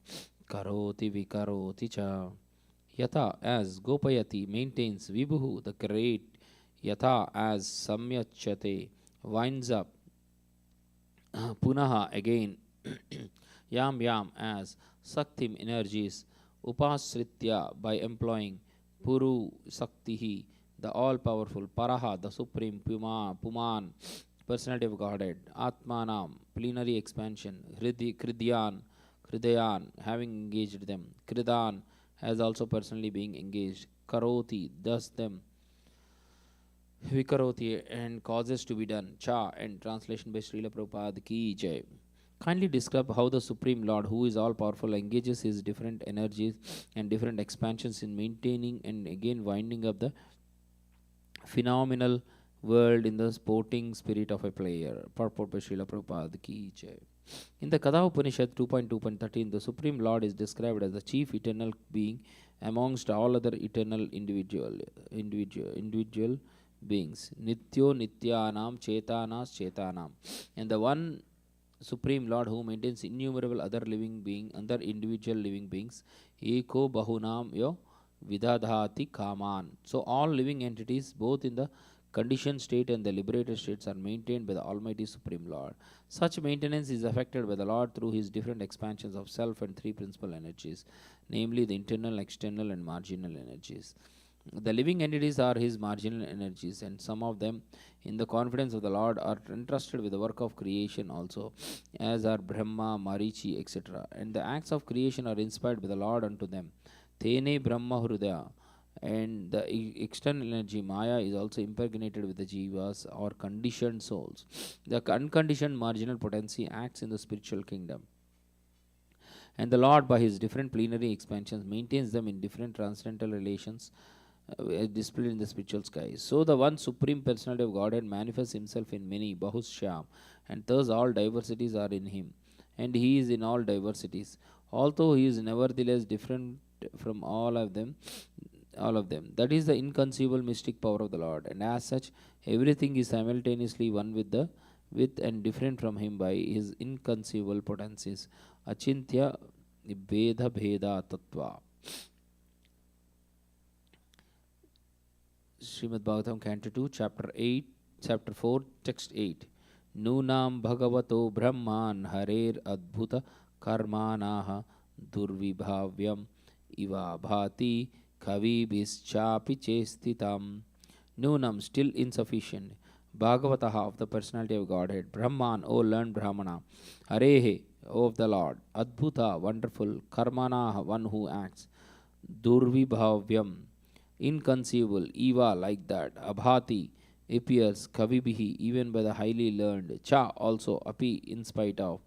karoti vikaroti cha. Yata, as gopayati maintains, vibhu, the great, yata, as samyachyate winds up, punaha, again, yam yam, as saktim, energies, upasritya, by employing, puru saktihi, the all powerful, paraha, the supreme, puman, personality of Godhead, atmanam, plenary expansion, kridyan, having engaged them, kridan, as also personally being engaged, karoti, thus them, vikaroti, and causes to be done, cha, and translation by Srila Prabhupada ki jai. Kindly describe how the Supreme Lord, who is all powerful, engages his different energies and different expansions in maintaining and again winding up the phenomenal world in the sporting spirit of a player. Purport by Srila Prabhupada ki jai. In the Katha Upanishad 2.2.13, the Supreme Lord is described as the chief eternal being amongst all other eternal individual beings. Nityo Nityanam Chetanas Chetanam. And the one Supreme Lord who maintains innumerable other individual living beings. Eko Bahunam Yo Vidadhati Kaman. So all living entities, both in the conditioned state and the liberated states, are maintained by the Almighty Supreme Lord. Such maintenance is effected by the Lord through his different expansions of self and three principal energies, namely the internal, external, and marginal energies. The living entities are his marginal energies, and some of them, in the confidence of the Lord, are entrusted with the work of creation also, as are Brahma, Marichi, etc. And the acts of creation are inspired by the Lord unto them. Tene Brahma Hrudaya. And the external energy Maya is also impregnated with the jivas or conditioned souls. The unconditioned marginal potency acts in the spiritual kingdom, and the Lord, by his different plenary expansions, maintains them in different transcendental relations displayed in the spiritual sky. So the one supreme personality of Godhead manifests himself in many, Bahushyam, and thus all diversities are in him, and he is in all diversities, although he is nevertheless different from all of them. That is the inconceivable mystic power of the Lord, and as such, everything is simultaneously one with and different from him by his inconceivable potencies. Achintya Veda Bheda Tattva. Srimad Bhagavatam, Canto 2, Chapter 4, Text 8. Nunam Bhagavato Brahman Harer Adbhuta Karmanaha Durvibhavyam Iva Bhati Kavibhischapi Chestitam. Nunam, still insufficient. Bhagavataha, of the personality of Godhead. Brahman, O learned Brahmana. Harehe, O of the Lord. Adbhuta, wonderful. Karmanaha, one who acts. Durvibhavyam, inconceivable. Eva, like that. Abhati, appears. Kavibihi, even by the highly learned. Cha, also. Api, in spite of.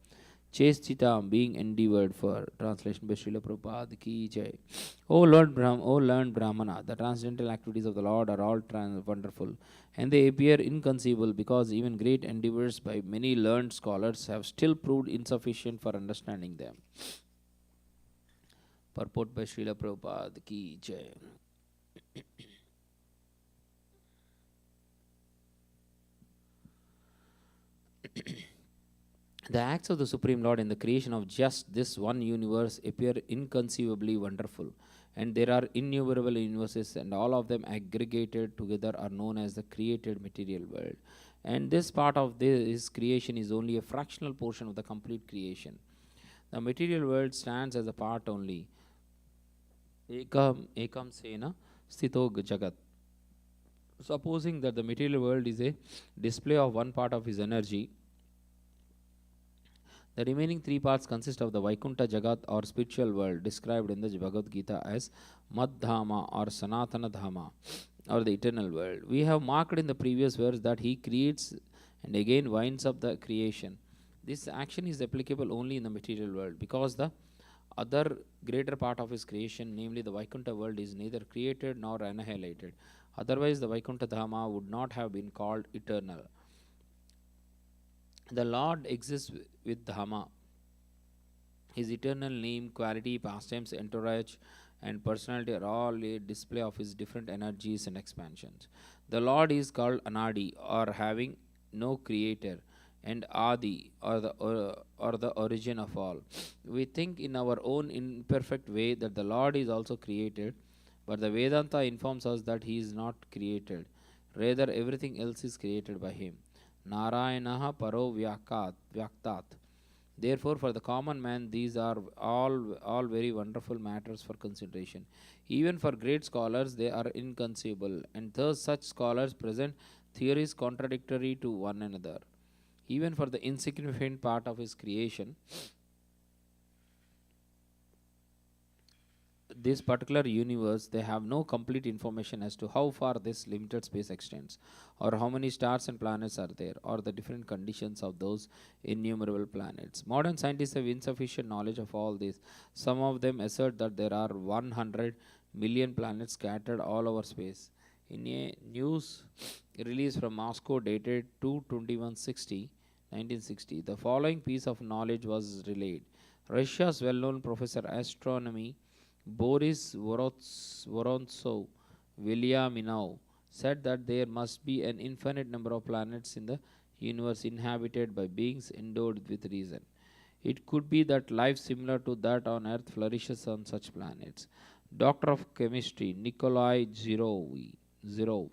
Chestitam, being endeavored for. Translation by Srila Prabhupada ki jai. O learned Brahmana, the transcendental activities of the Lord are all wonderful, and they appear inconceivable because even great endeavors by many learned scholars have still proved insufficient for understanding them. Purport by Srila Prabhupada ki jai. The acts of the Supreme Lord in the creation of just this one universe appear inconceivably wonderful, and there are innumerable universes, and all of them aggregated together are known as the created material world. And this part of this creation is only a fractional portion of the complete creation. The material world stands as a part only. Ekam sena sthito jagat. Supposing that the material world is a display of one part of his energy, the remaining three parts consist of the Vaikuntha Jagat or spiritual world, described in the Bhagavad Gita as Madhama or Sanatana Dhama, or the eternal world. We have marked in the previous verse that he creates and again winds up the creation. This action is applicable only in the material world because the other greater part of his creation, namely the Vaikuntha world, is neither created nor annihilated. Otherwise, the Vaikuntha Dhama would not have been called eternal. The Lord exists with Dhama. His eternal name, quality, pastimes, entourage, and personality are all a display of his different energies and expansions. The Lord is called Anadi, or having no creator, and Adi, or the origin of all. We think in our own imperfect way that the Lord is also created, but the Vedanta informs us that he is not created. Rather, everything else is created by him. Narayanaha paro vyaktat. Therefore, for the common man, these are all very wonderful matters for consideration. Even for great scholars, they are inconceivable, and thus such scholars present theories contradictory to one another. Even for the insignificant part of his creation, this particular universe, they have no complete information as to how far this limited space extends, or how many stars and planets are there, or the different conditions of those innumerable planets. Modern scientists have insufficient knowledge of all this. Some of them assert that there are 100 million planets scattered all over space. In a news release from Moscow dated 2/21/1960, the following piece of knowledge was relayed. Russia's well-known professor astronomy Boris Vorontsov Vilyaminov said that there must be an infinite number of planets in the universe inhabited by beings endowed with reason. It could be that life similar to that on Earth flourishes on such planets. Doctor of Chemistry Nikolai Zirov,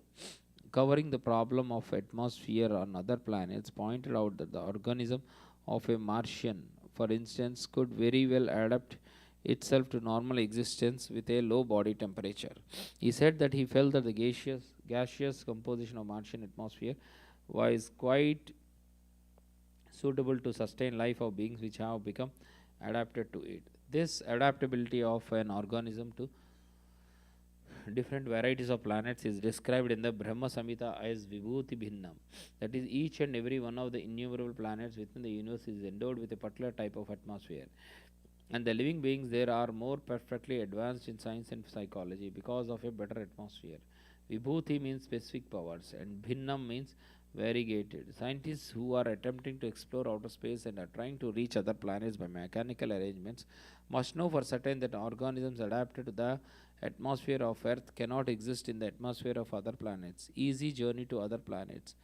covering the problem of atmosphere on other planets, pointed out that the organism of a Martian, for instance, could very well adapt itself to normal existence with a low body temperature. He said that he felt that the gaseous composition of Martian atmosphere was quite suitable to sustain life of beings which have become adapted to it. This adaptability of an organism to different varieties of planets is described in the Brahma Samhita as Vibhuti Bhinnam. That is, each and every one of the innumerable planets within the universe is endowed with a particular type of atmosphere. And the living beings there are more perfectly advanced in science and psychology because of a better atmosphere. Vibhuti means specific powers, and Bhinnam means variegated. Scientists who are attempting to explore outer space and are trying to reach other planets by mechanical arrangements must know for certain that organisms adapted to the atmosphere of Earth cannot exist in the atmosphere of other planets. Easy journey to other planets.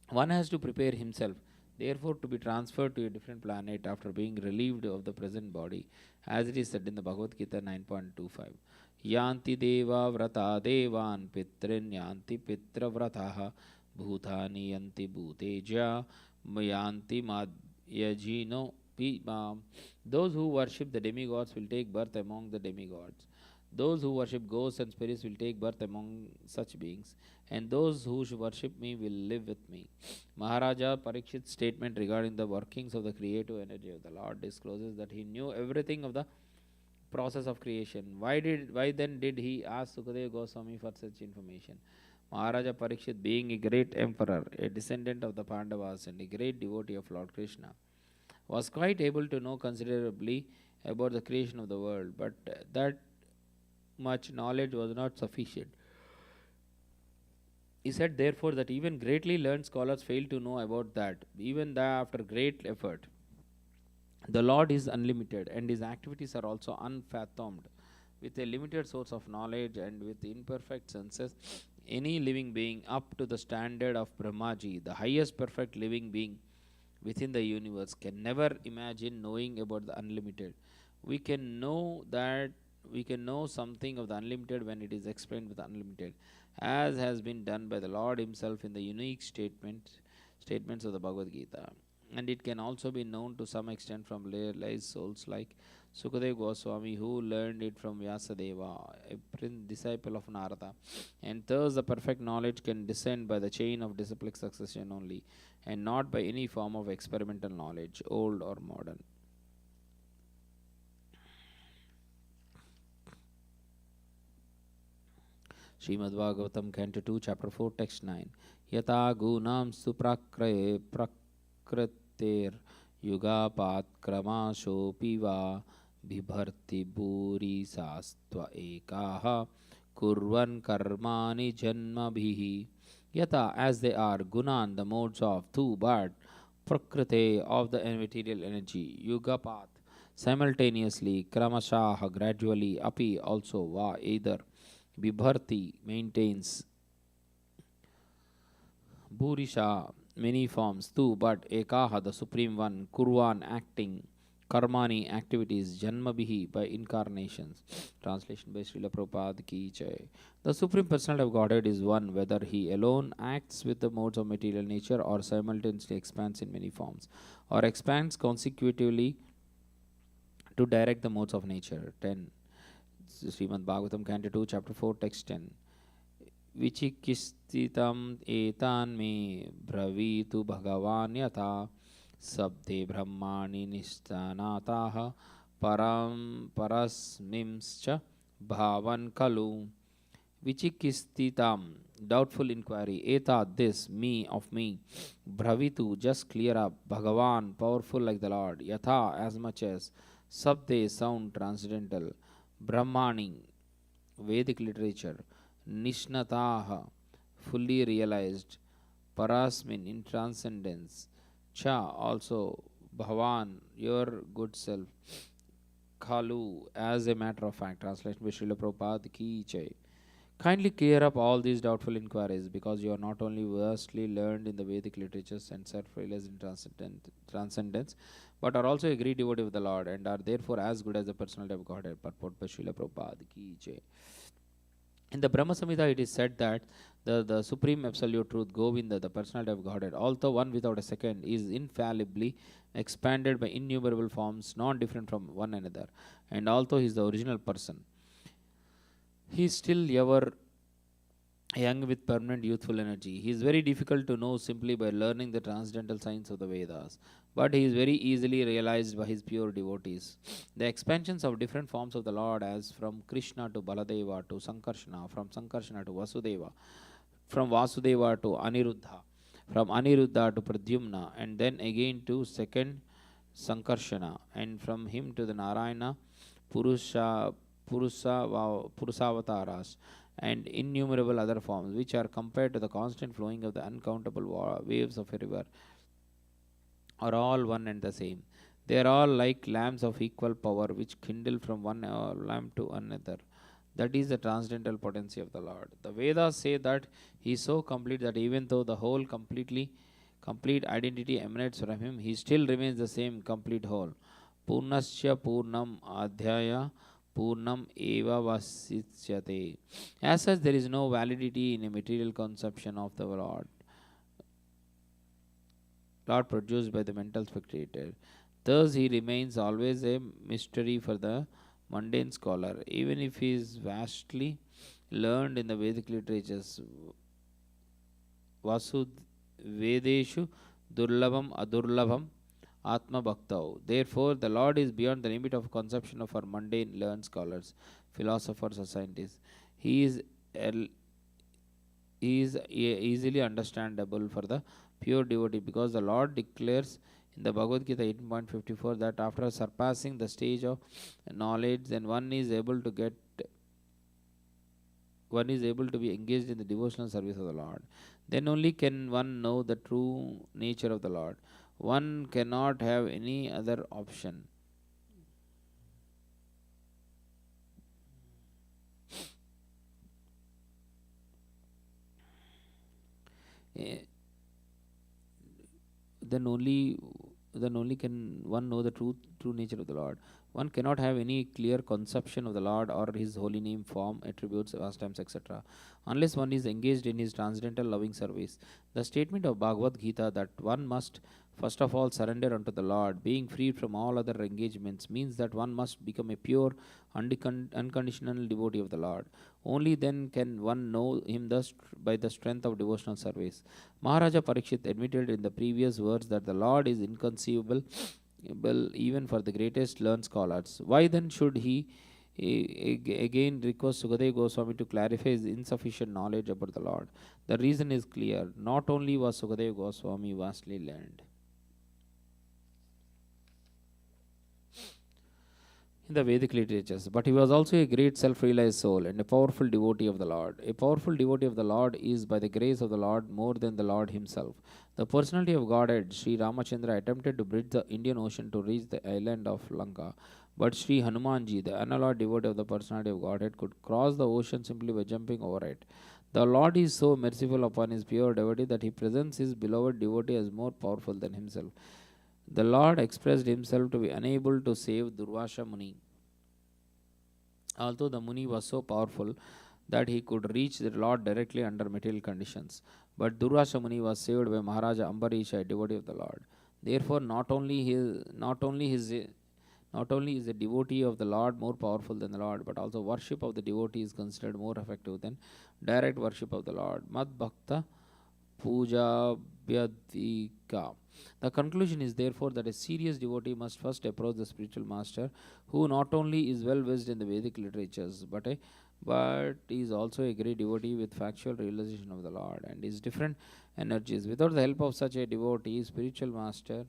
One has to prepare himself, therefore, to be transferred to a different planet after being relieved of the present body, as it is said in the Bhagavad Gita 9.25. Yanti deva vrata devan pitrin yanti pitra vrataha bhutani yanti bhuteja mayanti madhyajino pimam. Those who worship the demigods will take birth among the demigods. Those who worship ghosts and spirits will take birth among such beings, and those who worship me will live with me. Maharaja Parikshit's statement regarding the workings of the creative energy of the Lord discloses that he knew everything of the process of creation. Why then did he ask Sukadeva Goswami for such information? Maharaja Parikshit, being a great emperor, a descendant of the Pandavas, and a great devotee of Lord Krishna, was quite able to know considerably about the creation of the world, but that much knowledge was not sufficient. He said, therefore, that even greatly learned scholars fail to know about that, even after great effort. The Lord is unlimited, and his activities are also unfathomed. With a limited source of knowledge and with imperfect senses, any living being up to the standard of Brahmaji, the highest perfect living being within the universe, can never imagine knowing about the unlimited. We can know that we can know something of the unlimited when it is explained with unlimited, as has been done by the Lord Himself in the unique statements of the Bhagavad Gita. And it can also be known to some extent from realized souls like Sukadeva Goswami, who learned it from Vyasadeva, a disciple of Narada. And thus, the perfect knowledge can descend by the chain of disciplic succession only, and not by any form of experimental knowledge, old or modern. Srimad Bhagavatam, Canto 2, Chapter 4, Text 9. Yata gunam suprakraye prakriter yugapat kramashopi va bibharti bhuri sastva ekaha kurvan karmani janmabhihi. Yata, as they are, gunan, the modes of two, but prakrite, of the immaterial energy, yugapat, simultaneously, kramashaha, gradually, api, also, va, either, Bibharti, maintains, Bhurisha, many forms, too, but Ekaha, the Supreme One, Kurvan, acting, Karmani, activities, Janmabhihi, by incarnations. Translation by Srila Prabhupada Ki Jai. The Supreme Personality of Godhead is one, whether He alone acts with the modes of material nature or simultaneously expands in many forms, or expands consecutively to direct the modes of nature. 10. Srimad Bhagavatam, Canto 2, Chapter 4, Text 10. Vichikistitam etan me bravitu bhagavan yatha sabde brahmani nishtanataha param parasmimscha bhavan kalu. Vichikistitam, doubtful inquiry, eta, this, me, of me, bravitu, just clear up, bhagavan, powerful like the Lord, yatha, as much as, sabde, sound, transcendental, Brahmani, Vedic literature, Nishnataha, fully realized, Parasmin, in transcendence, Cha, also, Bhavan, your good self, Khalu, as a matter of fact. Translation by Srila Prabhupada Ki Jai. Kindly clear up all these doubtful inquiries, because you are not only vastly learned in the Vedic literatures and self-realized in transcendence, but are also a great devotee of the Lord, and are therefore as good as the personality of Godhead. Purport by Srila Prabhupada Ki Jai. In the Brahma Samhita, it is said that the Supreme Absolute Truth, Govinda, the personality of Godhead, although one without a second, is infallibly expanded by innumerable forms, not different from one another. And although he is the original person, he is still ever young with permanent youthful energy. He is very difficult to know simply by learning the transcendental science of the Vedas, but he is very easily realized by his pure devotees. The expansions of different forms of the Lord, as from Krishna to Baladeva to Sankarshana, from Sankarshana to Vasudeva, from Vasudeva to Aniruddha, from Aniruddha to Pradyumna, and then again to second Sankarshana, and from him to the Narayana, Purusavataras, and innumerable other forms, which are compared to the constant flowing of the uncountable waves of a river, are all one and the same. They are all like lamps of equal power, which kindle from one lamp to another. That is the transcendental potency of the Lord. The Vedas say that He is so complete that even though the whole complete identity emanates from Him, He still remains the same complete whole. Purnasya Purnam Adhyaya Purnam Eva Vasisyate. As such, there is no validity in a material conception of the Lord produced by the mental spectator. Thus, He remains always a mystery for the mundane scholar, even if he is vastly learned in the Vedic literatures. Vasud Vedeshu Durlabam Adurlabam Atma Bhaktau. Therefore, the Lord is beyond the limit of conception of our mundane learned scholars, philosophers, or scientists. He is easily understandable for the pure devotee, because the Lord declares in the Bhagavad Gita 18.54 that after surpassing the stage of knowledge, then one is able to be engaged in the devotional service of the Lord. Then only can one know the true nature of the Lord. One cannot have any other option. Then only can one know the true nature of the Lord. One cannot have any clear conception of the Lord or his holy name, form, attributes, pastimes, etc., unless one is engaged in his transcendental loving service. The statement of Bhagavad Gita that one must first of all surrender unto the Lord, being free from all other engagements, means that one must become a pure, unconditional devotee of the Lord. Only then can one know him thus by the strength of devotional service. Maharaja Parikshit admitted in the previous words that the Lord is inconceivable even for the greatest learned scholars. Why then should he again request Sukadeva Goswami to clarify his insufficient knowledge about the Lord? The reason is clear. Not only was Sukadeva Goswami vastly learned in the Vedic literatures, but he was also a great self-realized soul and a powerful devotee of the Lord. A powerful devotee of the Lord is by the grace of the Lord more than the Lord himself. The personality of Godhead, Sri Ramachandra, attempted to bridge the Indian Ocean to reach the island of Lanka, but Sri Hanumanji, the unalloyed devotee of the personality of Godhead, could cross the ocean simply by jumping over it. The Lord is so merciful upon his pure devotee that he presents his beloved devotee as more powerful than himself. The Lord expressed himself to be unable to save Durvasha Muni, although the Muni was so powerful that he could reach the Lord directly under material conditions. But Durvasha Muni was saved by Maharaja Ambarisha, a devotee of the Lord. Therefore, not only is a devotee of the Lord more powerful than the Lord, but also worship of the devotee is considered more effective than direct worship of the Lord. Mad Bhakta Puja Vyadika. The conclusion is therefore that a serious devotee must first approach the spiritual master, who not only is well versed in the Vedic literatures, but is also a great devotee with factual realization of the Lord and his different energies. Without the help of such a devotee, spiritual master,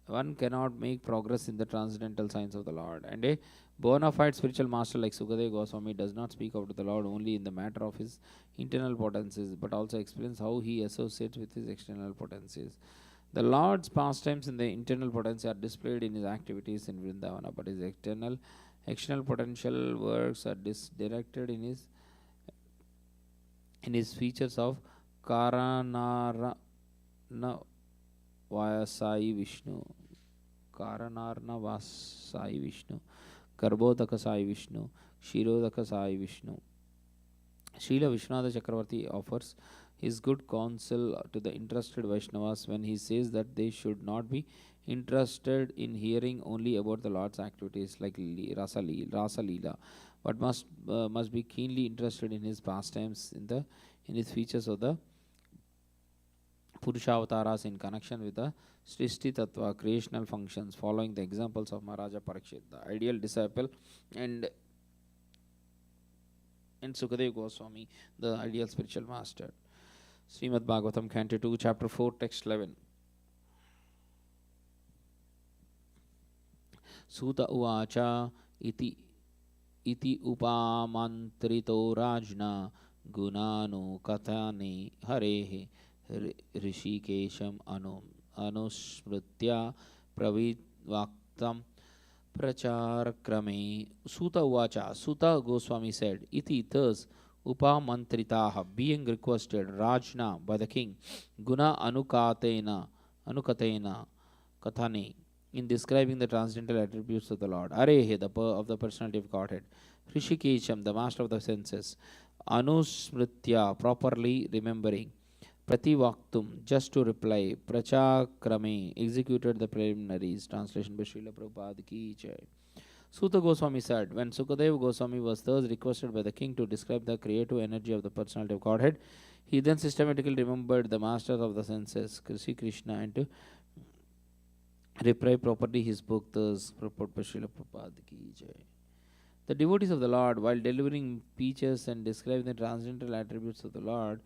one cannot make progress in the transcendental science of the Lord. And a bona fide spiritual master like Sukadeva Goswami does not speak out to the Lord only in the matter of his internal potencies, but also explains how he associates with his external potencies. The Lord's pastimes in the internal potency are displayed in his activities in Vrindavana, but his external potential works are directed in his features of Karanara Vasai Vishnu, Karanarna Vasai Vishnu, Garbhodaka Sai Vishnu, Shirodaka Sai Vishnu. Srila Vishwanath Chakravarti offers his good counsel to the interested Vaishnavas when he says that they should not be interested in hearing only about the Lord's activities like Rasa Leela, but must be keenly interested in his pastimes in his features of the Purushavasaras in connection with the Srishti Tattva creational functions, following the examples of Maharaja Parikshit, the ideal disciple, and Sukadeva Goswami, the ideal spiritual master. Srimad Bhagavatam, Canto 2, Chapter 4, Text 11. Suta uvacha iti upamantrito rajna gunanu kathane harehe Rishikesham anusmritya pravivaktam pracharakrame. Suta Uvacha, Suta Goswami said, Iti thus upamantritaha, being requested, Rajna by the king, Guna Anukatena Kathane, in describing the transcendental attributes of the Lord, Arehe, of the personality of Godhead, Rishikesham, the master of the senses, Anusmritya, properly remembering, Prativaktum, just to reply, Prachakrame, executed the preliminaries. Translation by Srila Prabhupada ki jai. Suta Goswami said, when Sukadeva Goswami was thus requested by the king to describe the creative energy of the personality of Godhead, he then systematically remembered the masters of the senses, Sri Krishna, and to reply properly his book, thus purport by Srila Prabhupada ki jai. The devotees of the Lord, while delivering speeches and describing the transcendental attributes of the Lord,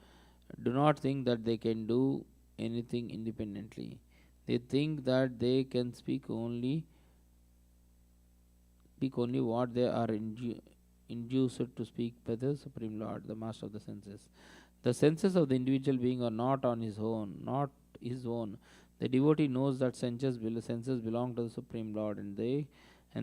do not think that they can do anything independently. They think that they can speak only what they are induced to speak by the Supreme Lord, the Master of the senses. The senses of the individual being are not his own. The devotee knows that senses belong to the Supreme Lord, and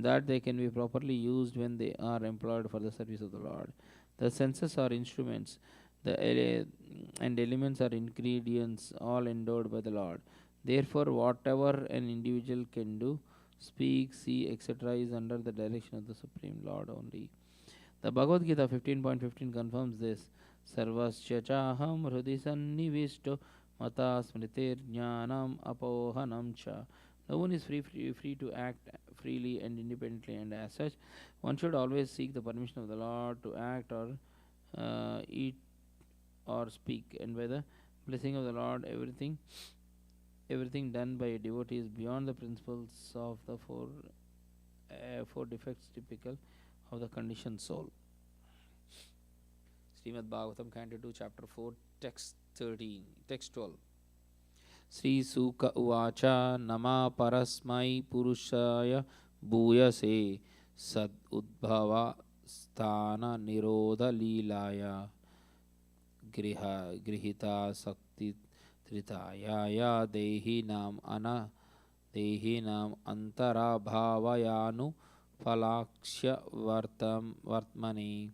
that they can be properly used when they are employed for the service of the Lord. The senses are instruments. And elements are ingredients, all endowed by the Lord. Therefore, whatever an individual can do, speak, see, etc. is under the direction of the Supreme Lord only. The Bhagavad Gita 15.15 confirms this. Sarvasya chaham hrudi sannivishto mata smritir jnanam apohanam cha. No one is free to act freely and independently, and as such, one should always seek the permission of the Lord to act or eat or speak, and by the blessing of the Lord, everything done by a devotee is beyond the principles of the four defects typical of the conditioned soul. Srimad Bhagavatam, Canto 2, Chapter 4, Text 13, Text 12. Sri Suka Uvacha Nama Parasmai Purushaya Bhuyase Sad Udbhava Sthana Nirodha Leelaya Grihita Sakti Tritaya Dehi Nam Antara Bhavayanu Falakshya Vartmani.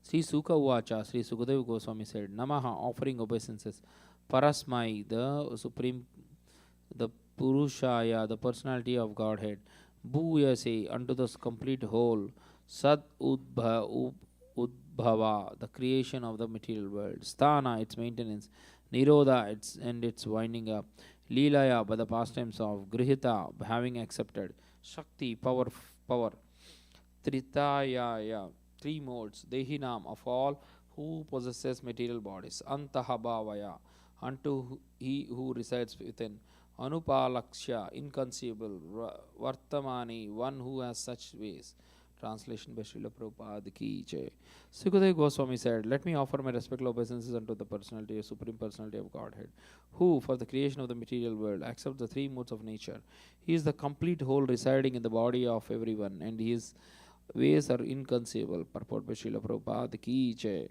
Sri Suka Uvacha, Sri Sukadeva Goswami said, Namaha, offering obeisances, Parasmai, the Supreme, the Purushaya, the personality of Godhead, Bhuyase, unto the complete whole, Sad Udbhava, the creation of the material world, Sthana, its maintenance, Nirodha, its winding up, Leelaya, by the pastimes of Grihita, having accepted, Shakti, power, Tritaya, three modes, Dehinam, of all who possesses material bodies, Antahabhavaya, unto he who resides within, Anupalaksha, inconceivable, Vartamani, one who has such ways. Translation by Srila Prabhupada ki jai. Sukadeva Goswami said, let me offer my respectful obeisances unto the personality, Supreme Personality of Godhead, who, for the creation of the material world, accepts the three modes of nature. He is the complete whole residing in the body of everyone, and his ways are inconceivable. Purport by Srila Prabhupada ki jai.